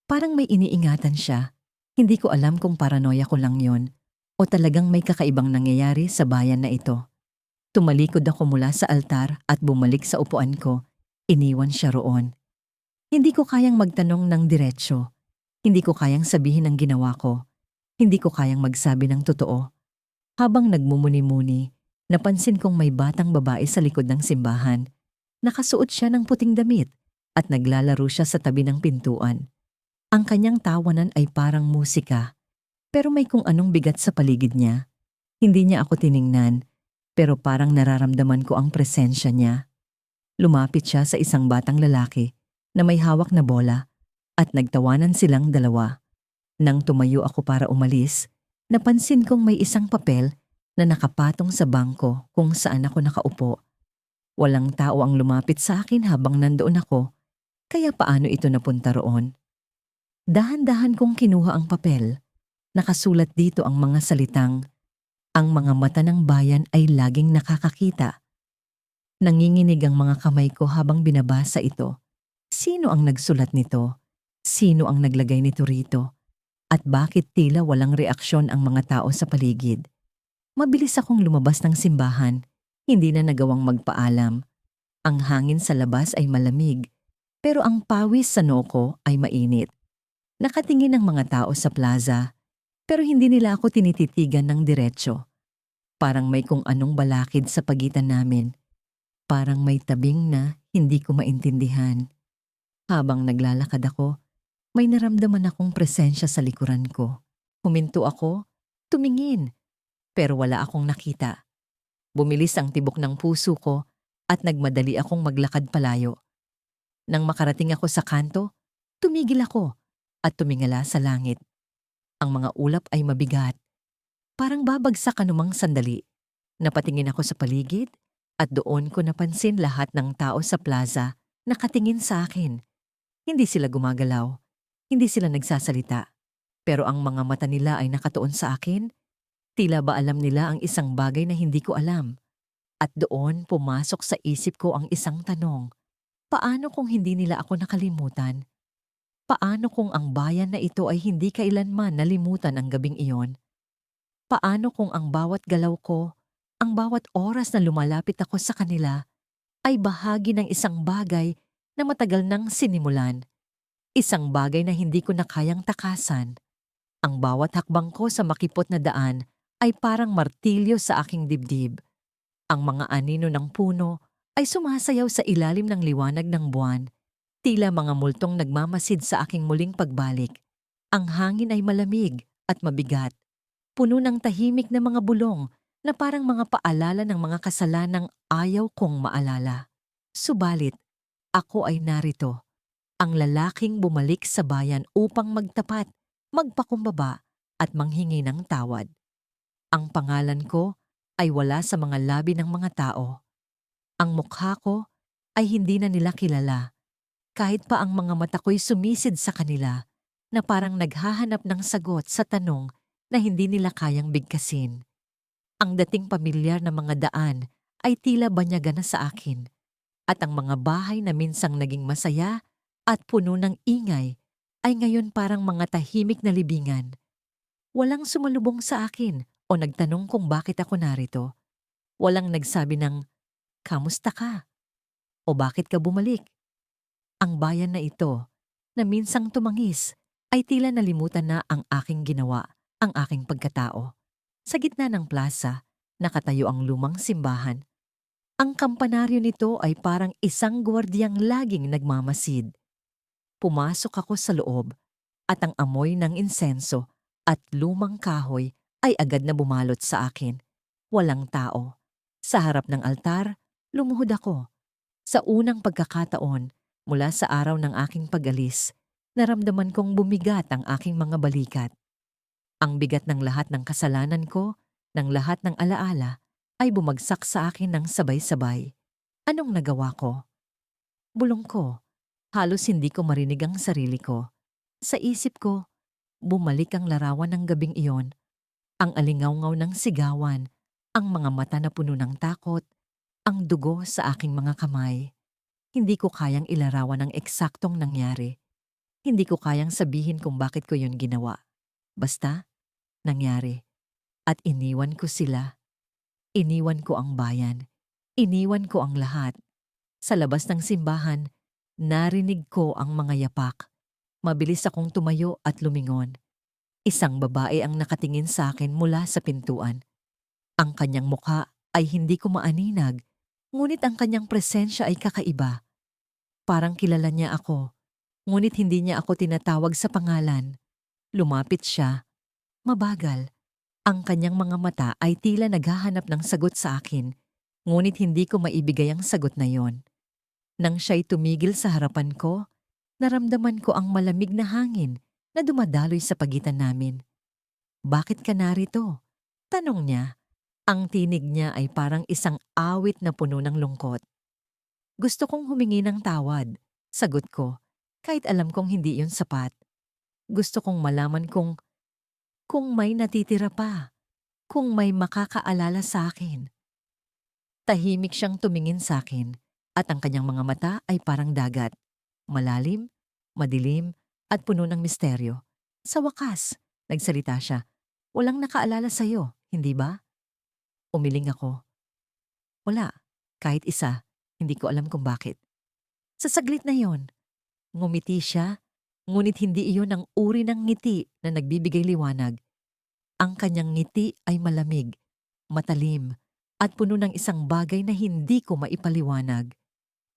Parang may iniingatan siya. Hindi ko alam kung paranoia ko lang yon o talagang may kakaibang nangyayari sa bayan na ito. Tumalikod ako mula sa altar at bumalik sa upuan ko. Iniwan siya roon. Hindi ko kayang magtanong ng diretsyo. Hindi ko kayang sabihin ang ginawa ko. Hindi ko kayang magsabi ng totoo. Habang nagmumuni-muni, napansin kong may batang babae sa likod ng simbahan. Nakasuot siya ng puting damit at naglalaro siya sa tabi ng pintuan. Ang kanyang tawanan ay parang musika, pero may kung anong bigat sa paligid niya. Hindi niya ako tiningnan, pero parang nararamdaman ko ang presensya niya. Lumapit siya sa isang batang lalaki na may hawak na bola at nagtawanan silang dalawa. Nang tumayo ako para umalis, napansin kong may isang papel na nakapatong sa bangko kung saan ako nakaupo. Walang tao ang lumapit sa akin habang nandoon ako, kaya paano ito napunta roon? Dahan-dahan kong kinuha ang papel. Nakasulat dito ang mga salitang, "Ang mga mata ng bayan ay laging nakakakita." Nanginginig ang mga kamay ko habang binabasa ito. Sino ang nagsulat nito? Sino ang naglagay nito rito? At bakit tila walang reaksyon ang mga tao sa paligid? Mabilis akong lumabas ng simbahan, hindi na nagawang magpaalam. Ang hangin sa labas ay malamig, pero ang pawis sa noo ko ay mainit. Nakatingin ang mga tao sa plaza, pero hindi nila ako tinititigan ng diretsyo. Parang may kung anong balakid sa pagitan namin. Parang may tabing na hindi ko maintindihan. Habang naglalakad ako, may naramdaman akong presensya sa likuran ko. Huminto ako, tumingin, pero wala akong nakita. Bumilis ang tibok ng puso ko at nagmadali akong maglakad palayo. Nang makarating ako sa kanto, tumigil ako at tumingala sa langit. Ang mga ulap ay mabigat. Parang babagsak anumang sandali. Napatingin ako sa paligid at doon ko napansin lahat ng tao sa plaza nakatingin sa akin. Hindi sila gumagalaw. Hindi sila nagsasalita. Pero ang mga mata nila ay nakatuon sa akin. Tila ba alam nila ang isang bagay na hindi ko alam. At doon pumasok sa isip ko ang isang tanong. Paano kung hindi nila ako nakalimutan? Paano kung ang bayan na ito ay hindi kailanman nalimutan ang gabing iyon? Paano kung ang bawat galaw ko, ang bawat oras na lumalapit ako sa kanila, ay bahagi ng isang bagay na matagal nang sinimulan? Isang bagay na hindi ko na kayang takasan. Ang bawat hakbang ko sa makipot na daan ay parang martilyo sa aking dibdib. Ang mga anino ng puno ay sumasayaw sa ilalim ng liwanag ng buwan. Tila mga multong nagmamasid sa aking muling pagbalik. Ang hangin ay malamig at mabigat. Puno ng tahimik na mga bulong na parang mga paalala ng mga kasalanang ayaw kong maalala. Subalit, ako ay narito. Ang lalaking bumalik sa bayan upang magtapat, magpakumbaba at manghingi ng tawad. Ang pangalan ko ay wala sa mga labi ng mga tao. Ang mukha ko ay hindi na nila kilala. Kahit pa ang mga mata ko'y sumisid sa kanila na parang naghahanap ng sagot sa tanong na hindi nila kayang bigkasin. Ang dating pamilyar na mga daan ay tila banyaga na sa akin at ang mga bahay na minsang naging masaya at puno ng ingay ay ngayon parang mga tahimik na libingan. Walang sumalubong sa akin o nagtanong kung bakit ako narito. Walang nagsabi ng, "Kamusta ka?" o "Bakit ka bumalik?" Ang bayan na ito, na minsang tumangis, ay tila nalimutan na ang aking ginawa, ang aking pagkatao. Sa gitna ng plaza, nakatayo ang lumang simbahan. Ang kampanaryo nito ay parang isang gwardiyang laging nagmamasid. Pumasok ako sa loob at ang amoy ng insenso at lumang kahoy ay agad na bumalot sa akin. Walang tao. Sa harap ng altar, lumuhod ako. Sa unang pagkakataon, mula sa araw ng aking pag-alis, naramdaman kong bumigat ang aking mga balikat. Ang bigat ng lahat ng kasalanan ko, ng lahat ng alaala, ay bumagsak sa akin ng sabay-sabay. Anong nagawa ko? Bulong ko. Halos hindi ko marinig ang sarili ko. Sa isip ko, bumalik ang larawan ng gabing iyon, ang alingawngaw ng sigawan, ang mga mata na puno ng takot, Ang dugo sa aking mga kamay. Hindi ko kayang ilarawan ang eksaktong nangyari. Hindi ko kayang sabihin kung bakit ko yun ginawa. Basta, nangyari. At iniwan ko sila. Iniwan ko ang bayan. Iniwan ko ang lahat. Sa labas ng simbahan, narinig ko ang mga yapak. Mabilis akong tumayo at lumingon. Isang babae ang nakatingin sa akin mula sa pintuan. Ang kanyang mukha ay hindi ko maaninag, ngunit ang kanyang presensya ay kakaiba. Parang kilala niya ako, ngunit hindi niya ako tinatawag sa pangalan. Lumapit siya, mabagal. Ang kanyang mga mata ay tila naghahanap ng sagot sa akin, ngunit hindi ko maibigay ang sagot na yon. Nang siya'y tumigil sa harapan ko, naramdaman ko ang malamig na hangin na dumadaloy sa pagitan namin. "Bakit ka narito?" tanong niya. Ang tinig niya ay parang isang awit na puno ng lungkot. "Gusto kong humingi ng tawad," sagot ko, kahit alam kong hindi yun sapat. Gusto kong malaman kung may natitira pa, kung may makakaalala sa akin. Tahimik siyang tumingin sa akin at ang kanyang mga mata ay parang dagat. Malalim, madilim, at puno ng misteryo. "Sa wakas," nagsalita siya, "walang nakaalala sa'yo, hindi ba?" Umiling ako. "Wala, kahit isa, hindi ko alam kung bakit." Sa saglit na yon, ngumiti siya, ngunit hindi iyon ang uri ng ngiti na nagbibigay liwanag. Ang kanyang ngiti ay malamig, matalim, at puno ng isang bagay na hindi ko maipaliwanag.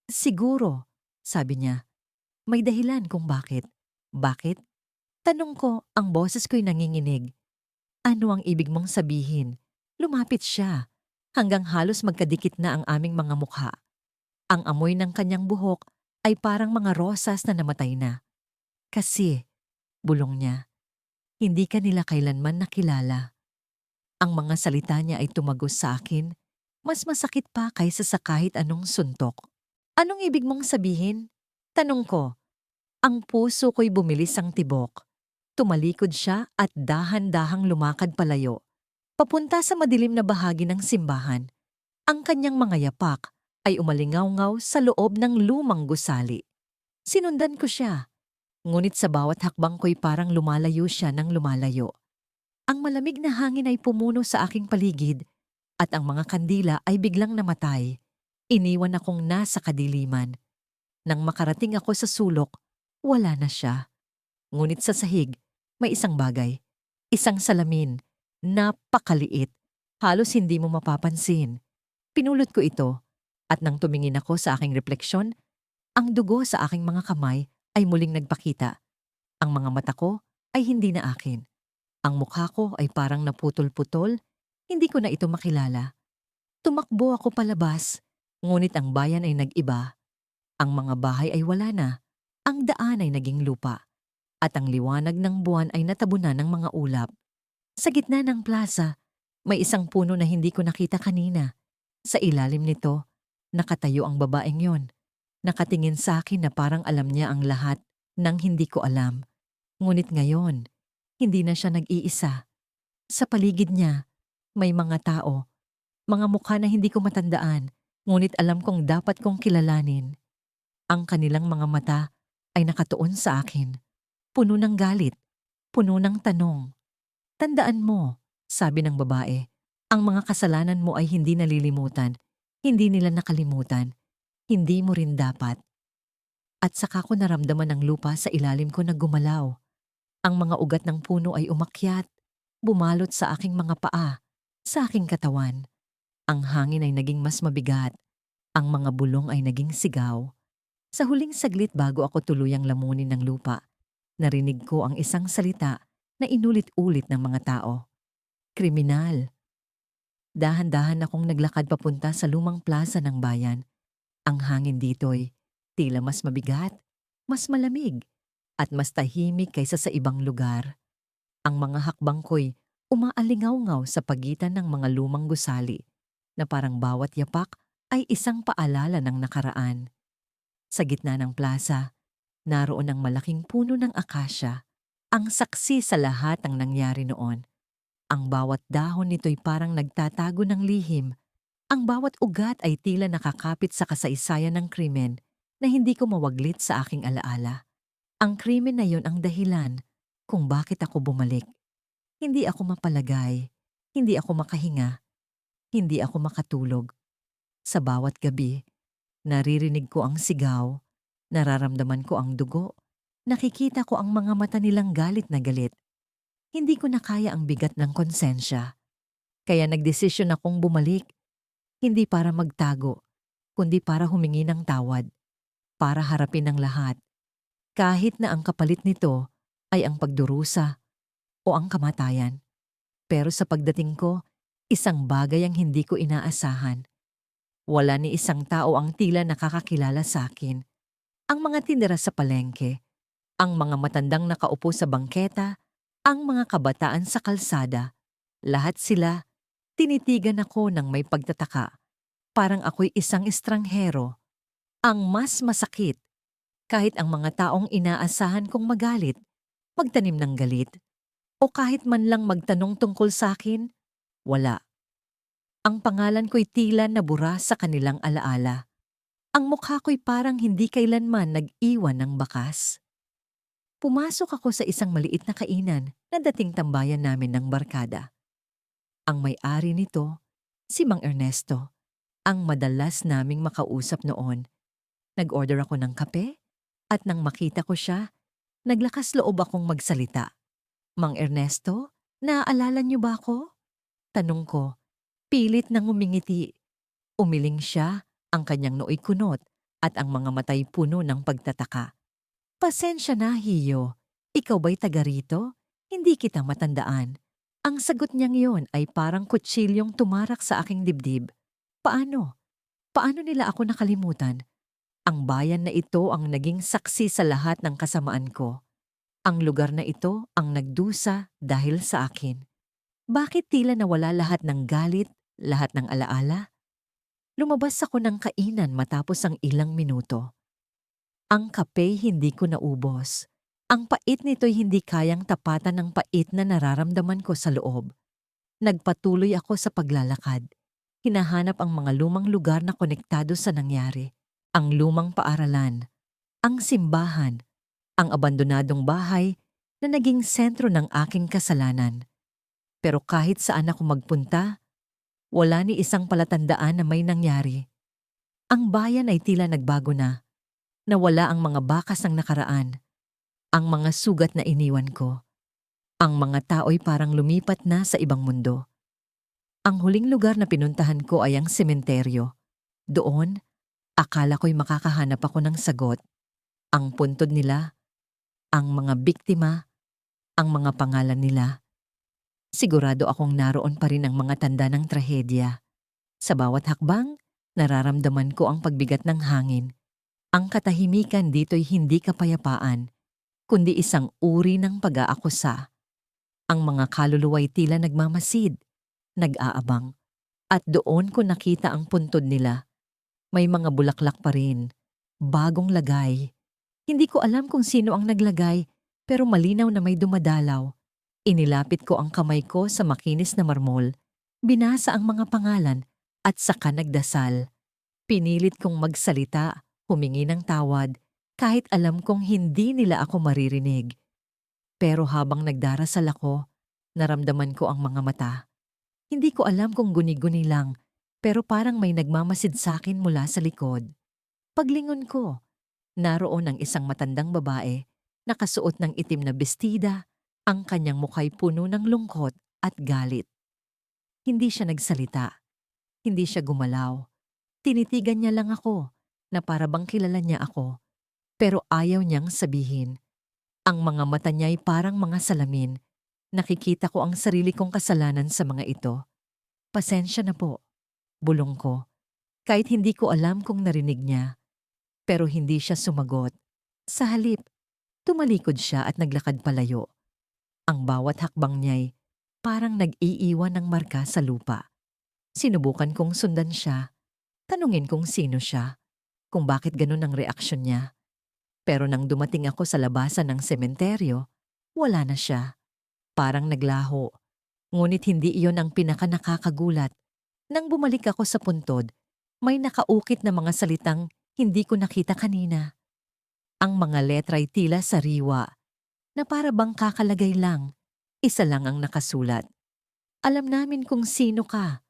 "Siguro," sabi niya, "may dahilan kung bakit." "Bakit?" tanong ko, ang boses ko'y nanginginig. "Ano ang ibig mong sabihin?" Lumapit siya, hanggang halos magkadikit na ang aming mga mukha. Ang amoy ng kanyang buhok ay parang mga rosas na namatay na. "Kasi," bulong niya, "hindi ka nila kailanman nakilala." Ang mga salita niya ay tumagos sa akin, mas masakit pa kaysa sa kahit anong suntok. "Anong ibig mong sabihin?" tanong ko. Ang puso ko'y bumilis ang tibok. Tumalikod siya at dahan-dahang lumakad palayo, papunta sa madilim na bahagi ng simbahan. Ang kanyang mga yapak ay umalingaw-ngaw sa loob ng lumang gusali. Sinundan ko siya, ngunit sa bawat hakbang ko'y parang lumalayo siya ng lumalayo. Ang malamig na hangin ay pumuno sa aking paligid at ang mga kandila ay biglang namatay. Iniwan akong nasa kadiliman. Nang makarating ako sa sulok, wala na siya. Ngunit sa sahig, may isang bagay. Isang salamin. Napakaliit. Halos hindi mo mapapansin. Pinulot ko ito at nang tumingin ako sa aking refleksyon, ang dugo sa aking mga kamay ay muling nagpakita. Ang mga mata ko ay hindi na akin. Ang mukha ko ay parang naputol-putol. Hindi ko na ito makilala. Tumakbo ako palabas, ngunit ang bayan ay nag-iba. Ang mga bahay ay wala na. Ang daan ay naging lupa. At ang liwanag ng buwan ay natabunan ng mga ulap. Sa gitna ng plaza, may isang puno na hindi ko nakita kanina. Sa ilalim nito, nakatayo ang babaeng yon. Nakatingin sa akin na parang alam niya ang lahat ng hindi ko alam. Ngunit ngayon, hindi na siya nag-iisa. Sa paligid niya, may mga tao, mga mukha na hindi ko matandaan, ngunit alam kong dapat kong kilalanin. Ang kanilang mga mata ay nakatuon sa akin. Puno ng galit, puno ng tanong. "Tandaan mo," sabi ng babae, "ang mga kasalanan mo ay hindi nalilimutan. Hindi nila nakalimutan. Hindi mo rin dapat." At saka ko naramdaman ng lupa sa ilalim ko na gumalaw. Ang mga ugat ng puno ay umakyat, bumalot sa aking mga paa, sa aking katawan. Ang hangin ay naging mas mabigat. Ang mga bulong ay naging sigaw. Sa huling saglit bago ako tuluyang lamunin ng lupa, narinig ko ang isang salita na inulit-ulit ng mga tao. "Kriminal." Dahan-dahan akong naglakad papunta sa lumang plaza ng bayan. Ang hangin dito'y tila mas mabigat, mas malamig, at mas tahimik kaysa sa ibang lugar. Ang mga hakbang ko'y umaalingaw-ngaw sa pagitan ng mga lumang gusali na parang bawat yapak ay isang paalala ng nakaraan. Sa gitna ng plaza, naroon ang malaking puno ng akasya, ang saksi sa lahat ng nangyari noon. Ang bawat dahon nito'y parang nagtatago ng lihim Ang bawat ugat ay tila nakakapit sa kasaysayan ng krimen na hindi ko mawaglit sa aking alaala. Ang krimen na yon ang dahilan kung bakit ako bumalik. Hindi ako mapalagay, hindi ako makahinga, hindi ako makatulog. Sa bawat gabi, naririnig ko ang sigaw, nararamdaman ko ang dugo, nakikita ko ang mga mata nilang galit na galit. Hindi ko na kaya ang bigat ng konsensya. Kaya nagdesisyon akong bumalik, hindi para magtago, kundi para humingi ng tawad, para harapin ang lahat. Kahit na ang kapalit nito ay ang pagdurusa o ang kamatayan. Pero sa pagdating ko, isang bagay ang hindi ko inaasahan. Wala ni isang tao ang tila nakakakilala sa akin. Ang mga tindera sa palengke, ang mga matandang nakaupo sa bangketa, ang mga kabataan sa kalsada. Lahat sila, tinitigan ako ng may pagtataka. Parang ako'y isang estranghero. Ang mas masakit, kahit ang mga taong inaasahan kong magalit, magtanim ng galit, o kahit man lang magtanong tungkol sa akin, wala. Ang pangalan ko'y tila nabura sa kanilang alaala. Ang mukha ko'y parang hindi kailanman nag-iwan ng bakas. Pumasok ako sa isang maliit na kainan na dating tambayan namin ng barkada. Ang may-ari nito, si Mang Ernesto, ang madalas naming makausap noon. Nag-order ako ng kape at nang makita ko siya, naglakas loob akong magsalita. Mang Ernesto, naaalala niyo ba ako? Tanong ko, pilit nang umingiti. Umiling siya, ang kanyang nooy kunot at ang mga matay puno ng pagtataka. Pasensya na, Hiyo. Ikaw ba'y taga rito? Hindi kita matandaan. Ang sagot niyang yon ay parang kutsilyong tumarak sa aking dibdib. Paano? Paano nila ako nakalimutan? Ang bayan na ito ang naging saksi sa lahat ng kasamaan ko. Ang lugar na ito ang nagdusa dahil sa akin. Bakit tila nawala lahat ng galit, lahat ng alaala? Lumabas ako ng kainan matapos ang ilang minuto. Ang kape hindi ko naubos. Ang pait nito'y hindi kayang tapatan ng pait na nararamdaman ko sa loob. Nagpatuloy ako sa paglalakad. Hinahanap ang mga lumang lugar na konektado sa nangyari. Ang lumang paaralan, ang simbahan, ang abandonadong bahay na naging sentro ng aking kasalanan. Pero kahit saan ako magpunta, wala ni isang palatandaan na may nangyari. Ang bayan ay tila nagbago na. Nawala ang mga bakas ng nakaraan, ang mga sugat na iniwan ko. Ang mga tao'y parang lumipat na sa ibang mundo. Ang huling lugar na pinuntahan ko ay ang sementeryo. Doon, akala ko'y makakahanap ako ng sagot. Ang puntod nila, ang mga biktima, ang mga pangalan nila. Sigurado akong naroon pa rin ang mga tanda ng trahedya. Sa bawat hakbang, nararamdaman ko ang pagbigat ng hangin. Ang katahimikan dito'y hindi kapayapaan, kundi isang uri ng pag-aakusa. Ang mga kaluluwa'y tila nagmamasid, nag-aabang, at doon ko nakita ang puntod nila. May mga bulaklak pa rin, bagong lagay. Hindi ko alam kung sino ang naglagay, pero malinaw na may dumadalaw. Inilapit ko ang kamay ko sa makinis na marmol, binasa ang mga pangalan at saka nagdasal. Pinilit kong magsalita, humingi ng tawad, kahit alam kong hindi nila ako maririnig. Pero habang nagdarasal ako, naramdaman ko ang mga mata. Hindi ko alam kung guni-guni lang, pero parang may nagmamasid sa akin mula sa likod. Paglingon ko, naroon ang isang matandang babae, nakasuot ng itim na bestida, ang kanyang mukha'y puno ng lungkot at galit. Hindi siya nagsalita, hindi siya gumalaw. Tinitigan niya lang ako, na para bang kilala niya ako, pero ayaw niyang sabihin. Ang mga mata niya'y parang mga salamin. Nakikita ko ang sarili kong kasalanan sa mga ito. Pasensya na po, bulong ko. Kahit hindi ko alam kung narinig niya. Pero hindi siya sumagot. Sa halip, tumalikod siya at naglakad palayo. Ang bawat hakbang niya'y parang nag-iiwan ng marka sa lupa. Sinubukan kong sundan siya. Tanungin kung sino siya, kung bakit ganun ang reaksyon niya. Pero nang dumating ako sa labasan ng sementeryo, wala na siya. Parang naglaho. Ngunit hindi iyon ang pinaka-nakakagulat. Nang bumalik ako sa puntod, may nakaukit na mga salitang hindi ko nakita kanina. Ang mga letra ay tila sariwa, na para bang kakalagay lang. Isa lang ang nakasulat. Alam namin kung sino ka.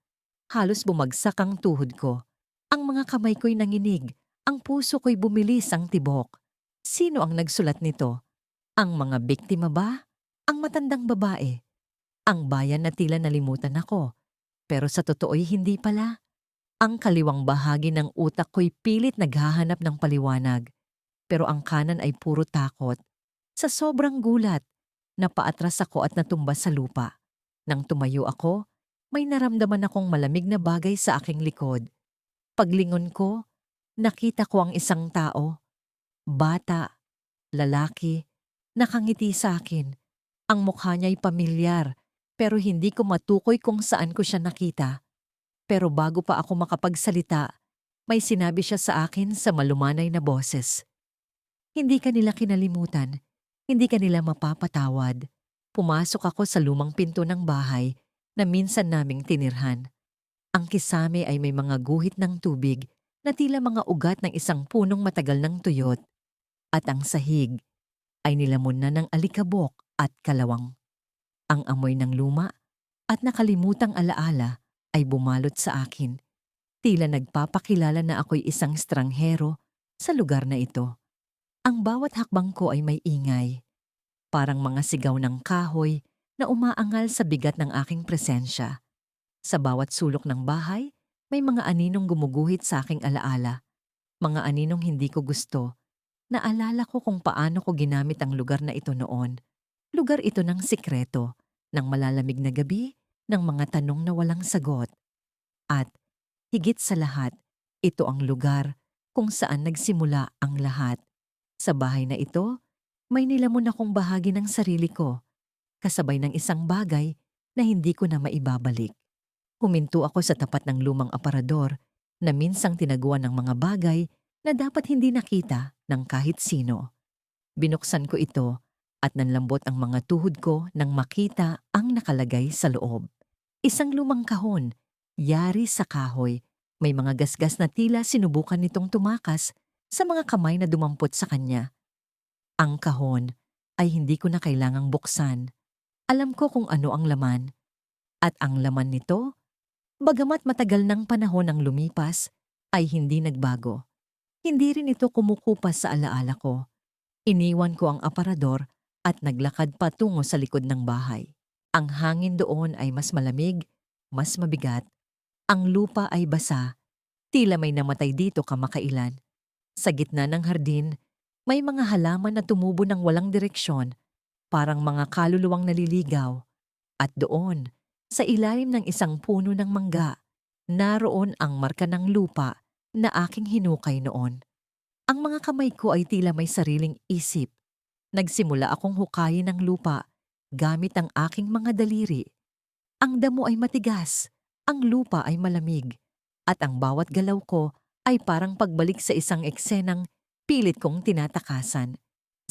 Halos bumagsak ang tuhod ko. Ang mga kamay ko'y nanginig. Ang puso ko'y bumilis ang tibok. Sino ang nagsulat nito? Ang mga biktima ba? Ang matandang babae? Ang bayan na tila nalimutan ako. Pero sa totoo'y hindi pala. Ang kaliwang bahagi ng utak ko'y pilit naghahanap ng paliwanag. Pero ang kanan ay puro takot. Sa sobrang gulat, napaatras ako at natumba sa lupa. Nang tumayo ako, may naramdaman akong malamig na bagay sa aking likod. Paglingon ko, nakita ko ang isang tao. Bata, lalaki, nakangiti sa akin. Ang mukha niya'y pamilyar, pero hindi ko matukoy kung saan ko siya nakita. Pero bago pa ako makapagsalita, may sinabi siya sa akin sa malumanay na boses. Hindi ka nila kinalimutan, hindi ka nila mapapatawad. Pumasok ako sa lumang pinto ng bahay na minsan naming tinirhan. Ang kisame ay may mga guhit ng tubig na tila mga ugat ng isang punong matagal ng tuyot. At ang sahig ay nilamon na ng alikabok at kalawang. Ang amoy ng luma at nakalimutang alaala ay bumalot sa akin. Tila nagpapakilala na ako'y isang estranghero sa lugar na ito. Ang bawat hakbang ko ay may ingay. Parang mga sigaw ng kahoy na umaangal sa bigat ng aking presensya. Sa bawat sulok ng bahay, may mga aninong gumuguhit sa aking alaala. Mga aninong hindi ko gusto. Naalala ko kung paano ko ginamit ang lugar na ito noon. Lugar ito ng sikreto, ng malalamig na gabi, ng mga tanong na walang sagot. At higit sa lahat, ito ang lugar kung saan nagsimula ang lahat. Sa bahay na ito, may nilamon akong bahagi ng sarili ko, kasabay ng isang bagay na hindi ko na maibabalik. Huminto ako sa tapat ng lumang aparador na minsang tinaguan ng mga bagay na dapat hindi nakita ng kahit sino. Binuksan ko ito at nanlambot ang mga tuhod ko nang makita ang nakalagay sa loob. Isang lumang kahon, yari sa kahoy. May mga gasgas na tila sinubukan nitong tumakas sa mga kamay na dumampot sa kanya. Ang kahon ay hindi ko na kailangang buksan. Alam ko kung ano ang laman. At ang laman nito, bagamat matagal ng panahon ang lumipas, ay hindi nagbago. Hindi rin ito kumukupas sa alaala ko. Iniwan ko ang aparador at naglakad patungo sa likod ng bahay. Ang hangin doon ay mas malamig, mas mabigat. Ang lupa ay basa, tila may namatay dito kamakailan. Sa gitna ng hardin, may mga halaman na tumubo ng walang direksyon, parang mga kaluluwang naliligaw. At doon, sa ilalim ng isang puno ng mangga, naroon ang marka ng lupa na aking hinukay noon. Ang mga kamay ko ay tila may sariling isip. Nagsimula akong hukayin ng lupa gamit ang aking mga daliri. Ang damo ay matigas, ang lupa ay malamig, at ang bawat galaw ko ay parang pagbalik sa isang eksenang pilit kong tinatakasan.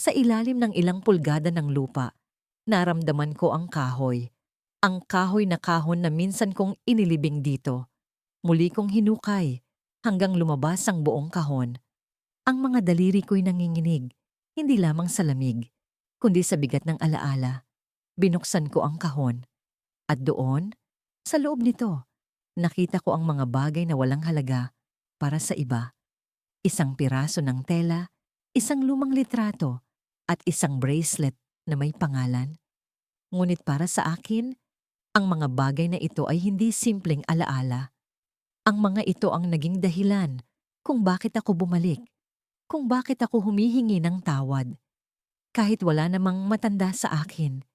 Sa ilalim ng ilang pulgada ng lupa, naramdaman ko ang kahoy. Ang kahoy na kahon na minsan kong inilibing dito. Muli kong hinukay hanggang lumabas ang buong kahon. Ang mga daliri ko'y nanginginig, hindi lamang sa lamig, kundi sa bigat ng alaala. Binuksan ko ang kahon. At doon, sa loob nito, nakita ko ang mga bagay na walang halaga para sa iba. Isang piraso ng tela, isang lumang litrato, at isang bracelet na may pangalan. Ngunit para sa akin, ang mga bagay na ito ay hindi simpleng alaala. Ang mga ito ang naging dahilan kung bakit ako bumalik, kung bakit ako humihingi ng tawad. Kahit wala namang matanda sa akin,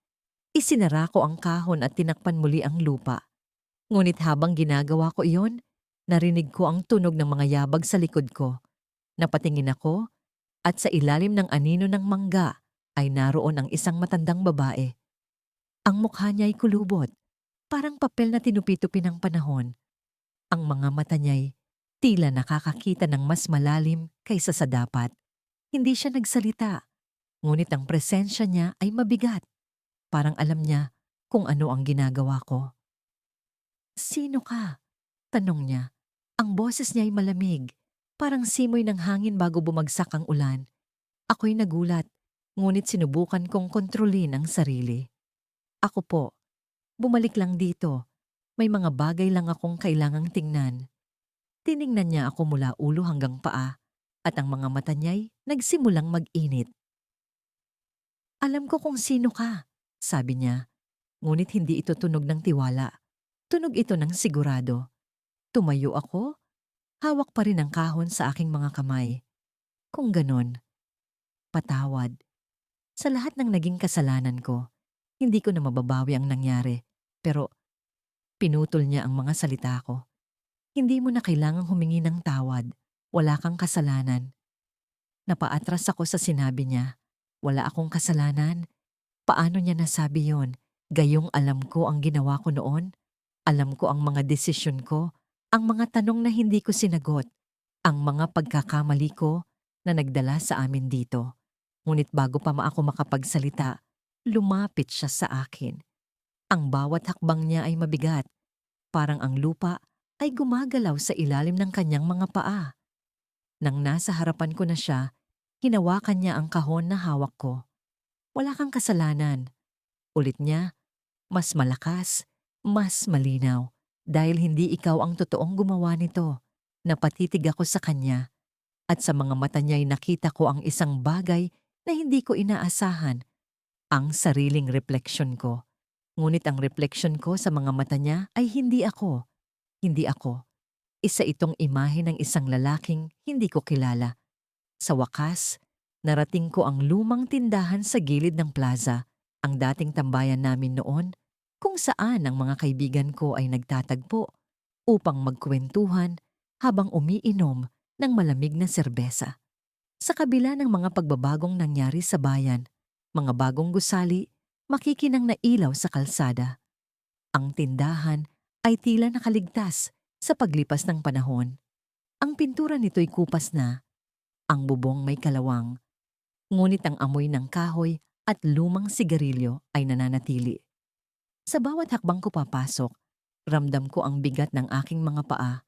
isinara ko ang kahon at tinakpan muli ang lupa. Ngunit habang ginagawa ko iyon, narinig ko ang tunog ng mga yabag sa likod ko. Napatingin ako at sa ilalim ng anino ng mangga ay naroon ang isang matandang babae. Ang mukha niya ay kulubot, parang papel na tinupi-tupi ng panahon. Ang mga mata niya'y tila nakakakita ng mas malalim kaysa sa dapat. Hindi siya nagsalita, ngunit ang presensya niya ay mabigat. Parang alam niya kung ano ang ginagawa ko. "Sino ka?" Tanong niya. Ang boses niya ay malamig, parang simoy ng hangin bago bumagsak ang ulan. Ako'y nagulat, ngunit sinubukan kong kontrolin ang sarili. Ako po, bumalik lang dito. May mga bagay lang akong kailangang tingnan. Tiningnan niya ako mula ulo hanggang paa at ang mga mata niya'y nagsimulang mag-init. Alam ko kung sino ka, sabi niya, ngunit hindi ito tunog ng tiwala. Tunog ito ng sigurado. Tumayo ako, hawak pa rin ang kahon sa aking mga kamay. Kung ganon, patawad. Sa lahat ng naging kasalanan ko, hindi ko na mababawi ang nangyari. Pero pinutol niya ang mga salita ko. Hindi mo na kailangang humingi ng tawad. Wala kang kasalanan. Napaatras ako sa sinabi niya. Wala akong kasalanan. Paano niya nasabi yon? Gayong alam ko ang ginawa ko noon. Alam ko ang mga desisyon ko, ang mga tanong na hindi ko sinagot, ang mga pagkakamali ko na nagdala sa amin dito. Ngunit bago pa ako makapagsalita, lumapit siya sa akin. Ang bawat hakbang niya ay mabigat, parang ang lupa ay gumagalaw sa ilalim ng kanyang mga paa. Nang nasa harapan ko na siya, hinawakan niya ang kahon na hawak ko. Wala kang kasalanan. Ulit niya, mas malakas, mas malinaw. Dahil hindi ikaw ang totoong gumawa nito. Napatitig ako sa kanya. At sa mga mata niya'y nakita ko ang isang bagay na hindi ko inaasahan. Ang sariling refleksyon ko. Ngunit ang refleksyon ko sa mga mata niya ay hindi ako. Hindi ako. Isa itong imahe ng isang lalaking hindi ko kilala. Sa wakas, narating ko ang lumang tindahan sa gilid ng plaza, ang dating tambayan namin noon, kung saan ang mga kaibigan ko ay nagtatagpo upang magkwentuhan habang umiinom ng malamig na serbesa. Sa kabila ng mga pagbabagong nangyari sa bayan, mga bagong gusali, makikinang na ilaw sa kalsada. Ang tindahan ay tila nakaligtas sa paglipas ng panahon. Ang pintura nito'y kupas na, ang bubong may kalawang, ngunit ang amoy ng kahoy at lumang sigarilyo ay nananatili. Sa bawat hakbang ko papasok, ramdam ko ang bigat ng aking mga paa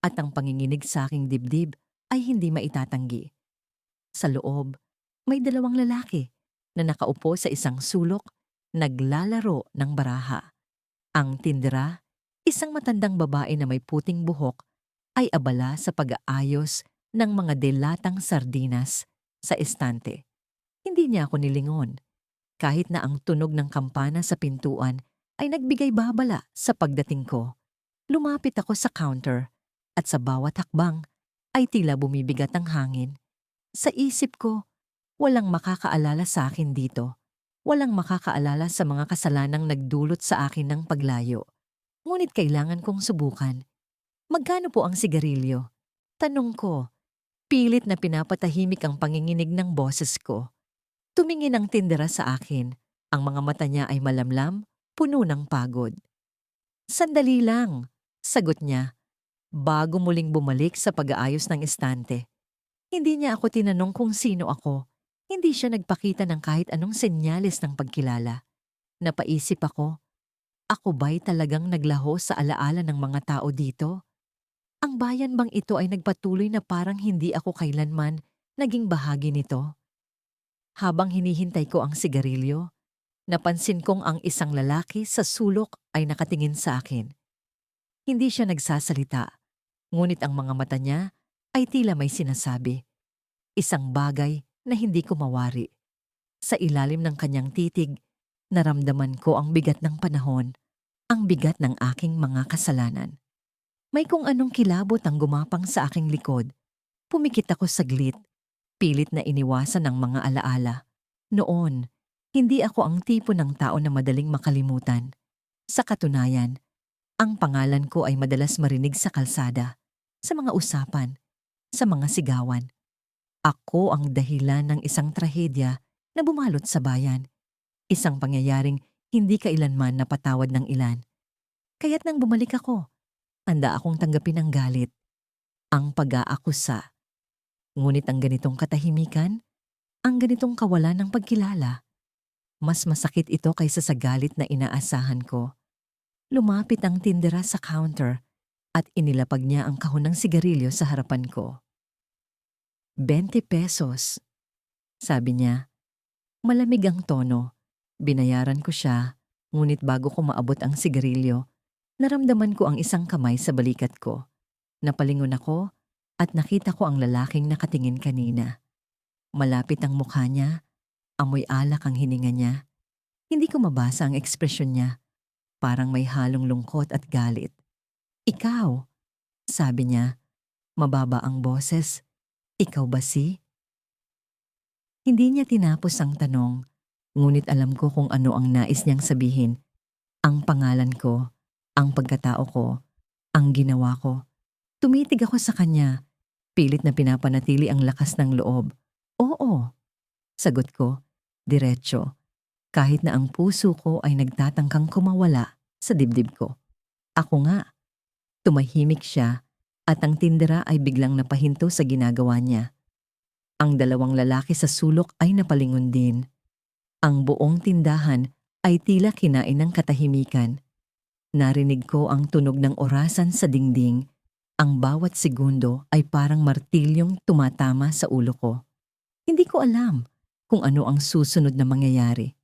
at ang panginginig sa aking dibdib ay hindi maitatanggi. Sa loob, may dalawang lalaki na nakaupo sa isang sulok, naglalaro ng baraha. Ang tindera, isang matandang babae na may puting buhok, ay abala sa pag-aayos ng mga delatang sardinas sa estante. Hindi niya ako nilingon, kahit na ang tunog ng kampana sa pintuan ay nagbigay babala sa pagdating ko. Lumapit ako sa counter at sa bawat hakbang ay tila bumibigat ang hangin. Sa isip ko, walang makakaalala sa akin dito. Walang makakaalala sa mga kasalanang nagdulot sa akin ng paglayo. Ngunit kailangan kong subukan. Magkano po ang sigarilyo? Tanong ko. Pilit na pinapatahimik ang panginginig ng boses ko. Tumingin ang tindera sa akin. Ang mga mata niya ay malamlam, puno ng pagod. Sandali lang, sagot niya, bago muling bumalik sa pag-aayos ng estante. Hindi niya ako tinanong kung sino ako. Hindi siya nagpakita ng kahit anong senyales ng pagkilala. Napaisip ako ba'y talagang naglaho sa alaala ng mga tao dito? Ang bayan bang ito ay nagpatuloy na parang hindi ako kailanman naging bahagi nito? Habang hinihintay ko ang sigarilyo, napansin kong ang isang lalaki sa sulok ay nakatingin sa akin. Hindi siya nagsasalita, ngunit ang mga mata niya ay tila may sinasabi. Isang bagay na hindi ko mawari. Sa ilalim ng kanyang titig, naramdaman ko ang bigat ng panahon, ang bigat ng aking mga kasalanan. May kung anong kilabot ang gumapang sa aking likod. Pumikit ako saglit, pilit na iniwasan ang mga alaala. Noon, hindi ako ang tipo ng tao na madaling makalimutan. Sa katunayan, ang pangalan ko ay madalas marinig sa kalsada, sa mga usapan, sa mga sigawan. Ako ang dahilan ng isang trahedya na bumalot sa bayan. Isang pangyayaring hindi kailanman napatawad ng ilan. Kaya't nang bumalik ako, handa akong tanggapin ang galit, ang pag-aakusa. Ngunit ang ganitong katahimikan, ang ganitong kawalan ng pagkilala, mas masakit ito kaysa sa galit na inaasahan ko. Lumapit ang tindera sa counter, at inilapag niya ang kahon ng sigarilyo sa harapan ko. 20 pesos, sabi niya. Malamig ang tono. Binayaran ko siya, ngunit bago ko maabot ang sigarilyo, naramdaman ko ang isang kamay sa balikat ko. Napalingon ako at nakita ko ang lalaking nakatingin kanina. Malapit ang mukha niya, amoy alak ang hininga niya. Hindi ko mabasa ang ekspresyon niya, parang may halong lungkot at galit. Ikaw, sabi niya, mababa ang boses. Ikaw ba si? Hindi niya tinapos ang tanong, ngunit alam ko kung ano ang nais niyang sabihin. Ang pangalan ko, ang pagkatao ko, ang ginawa ko. Tumitig ako sa kanya, pilit na pinapanatili ang lakas ng loob. Oo, sagot ko, diretso, kahit na ang puso ko ay nagtatangkang kumawala sa dibdib ko. Ako nga, tumahimik siya at ang tindera ay biglang napahinto sa ginagawa niya. Ang dalawang lalaki sa sulok ay napalingon din. Ang buong tindahan ay tila kinain ng katahimikan. Narinig ko ang tunog ng orasan sa dingding. Ang bawat segundo ay parang martilyong tumatama sa ulo ko. Hindi ko alam kung ano ang susunod na mangyayari.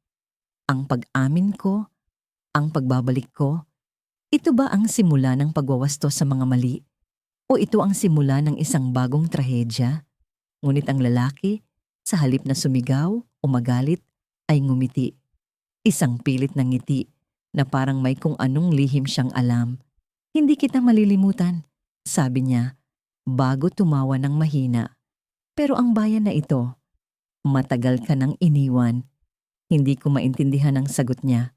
Ang pag-amin ko, ang pagbabalik ko, ito ba ang simula ng pagwawasto sa mga mali? O ito ang simula ng isang bagong trahedya? Ngunit ang lalaki, sa halip na sumigaw o magalit, ay ngumiti. Isang pilit ng ngiti na parang may kung anong lihim siyang alam. Hindi kita malilimutan, sabi niya, bago tumawa ng mahina. Pero ang bayan na ito, matagal ka nang iniwan. Hindi ko maintindihan ang sagot niya.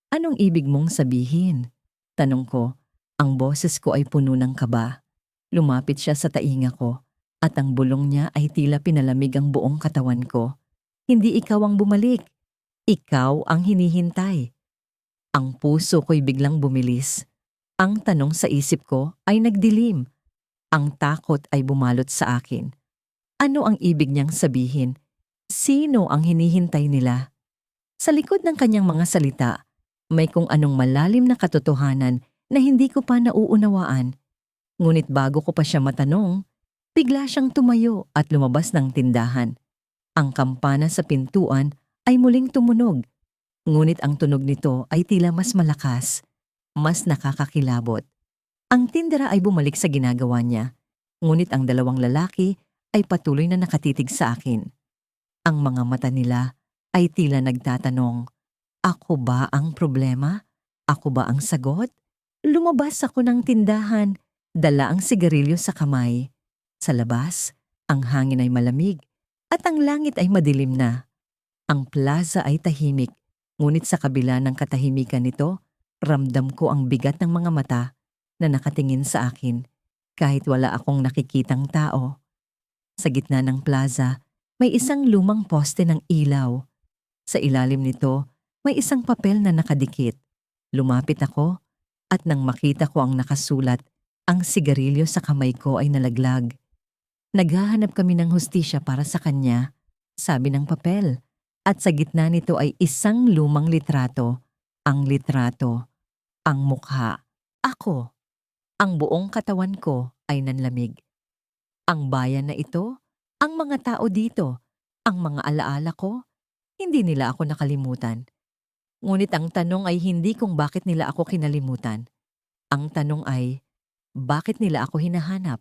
Anong ibig mong sabihin? Tanong ko, ang boses ko ay puno ng kaba. Lumapit siya sa tainga ko. At ang bulong niya ay tila pinalamig ang buong katawan ko. Hindi ikaw ang bumalik. Ikaw ang hinihintay. Ang puso ko'y biglang bumilis. Ang tanong sa isip ko ay nagdilim. Ang takot ay bumalot sa akin. Ano ang ibig niyang sabihin? Sino ang hinihintay nila? Sa likod ng kanyang mga salita, may kung anong malalim na katotohanan na hindi ko pa nauunawaan. Ngunit bago ko pa siya matanong, bigla siyang tumayo at lumabas ng tindahan. Ang kampana sa pintuan ay muling tumunog. Ngunit ang tunog nito ay tila mas malakas, mas nakakakilabot. Ang tindera ay bumalik sa ginagawa niya. Ngunit ang dalawang lalaki ay patuloy na nakatitig sa akin. Ang mga mata nila ay tila nagtatanong, ako ba ang problema? Ako ba ang sagot? Lumabas ako ng tindahan, dala ang sigarilyo sa kamay. Sa labas, ang hangin ay malamig at ang langit ay madilim na. Ang plaza ay tahimik, ngunit sa kabila ng katahimikan nito, ramdam ko ang bigat ng mga mata na nakatingin sa akin kahit wala akong nakikitang tao. Sa gitna ng plaza, may isang lumang poste ng ilaw. Sa ilalim nito, may isang papel na nakadikit. Lumapit ako at nang makita ko ang nakasulat, ang sigarilyo sa kamay ko ay nalaglag. Naghahanap kami ng hustisya para sa kanya, sabi ng papel. At sa gitna nito ay isang lumang litrato. Ang litrato, ang mukha, ako. Ang buong katawan ko ay nanlamig. Ang bayan na ito, ang mga tao dito, ang mga alaala ko, hindi nila ako nakalimutan. Ngunit ang tanong ay hindi kung bakit nila ako kinalimutan. Ang tanong ay, bakit nila ako hinahanap?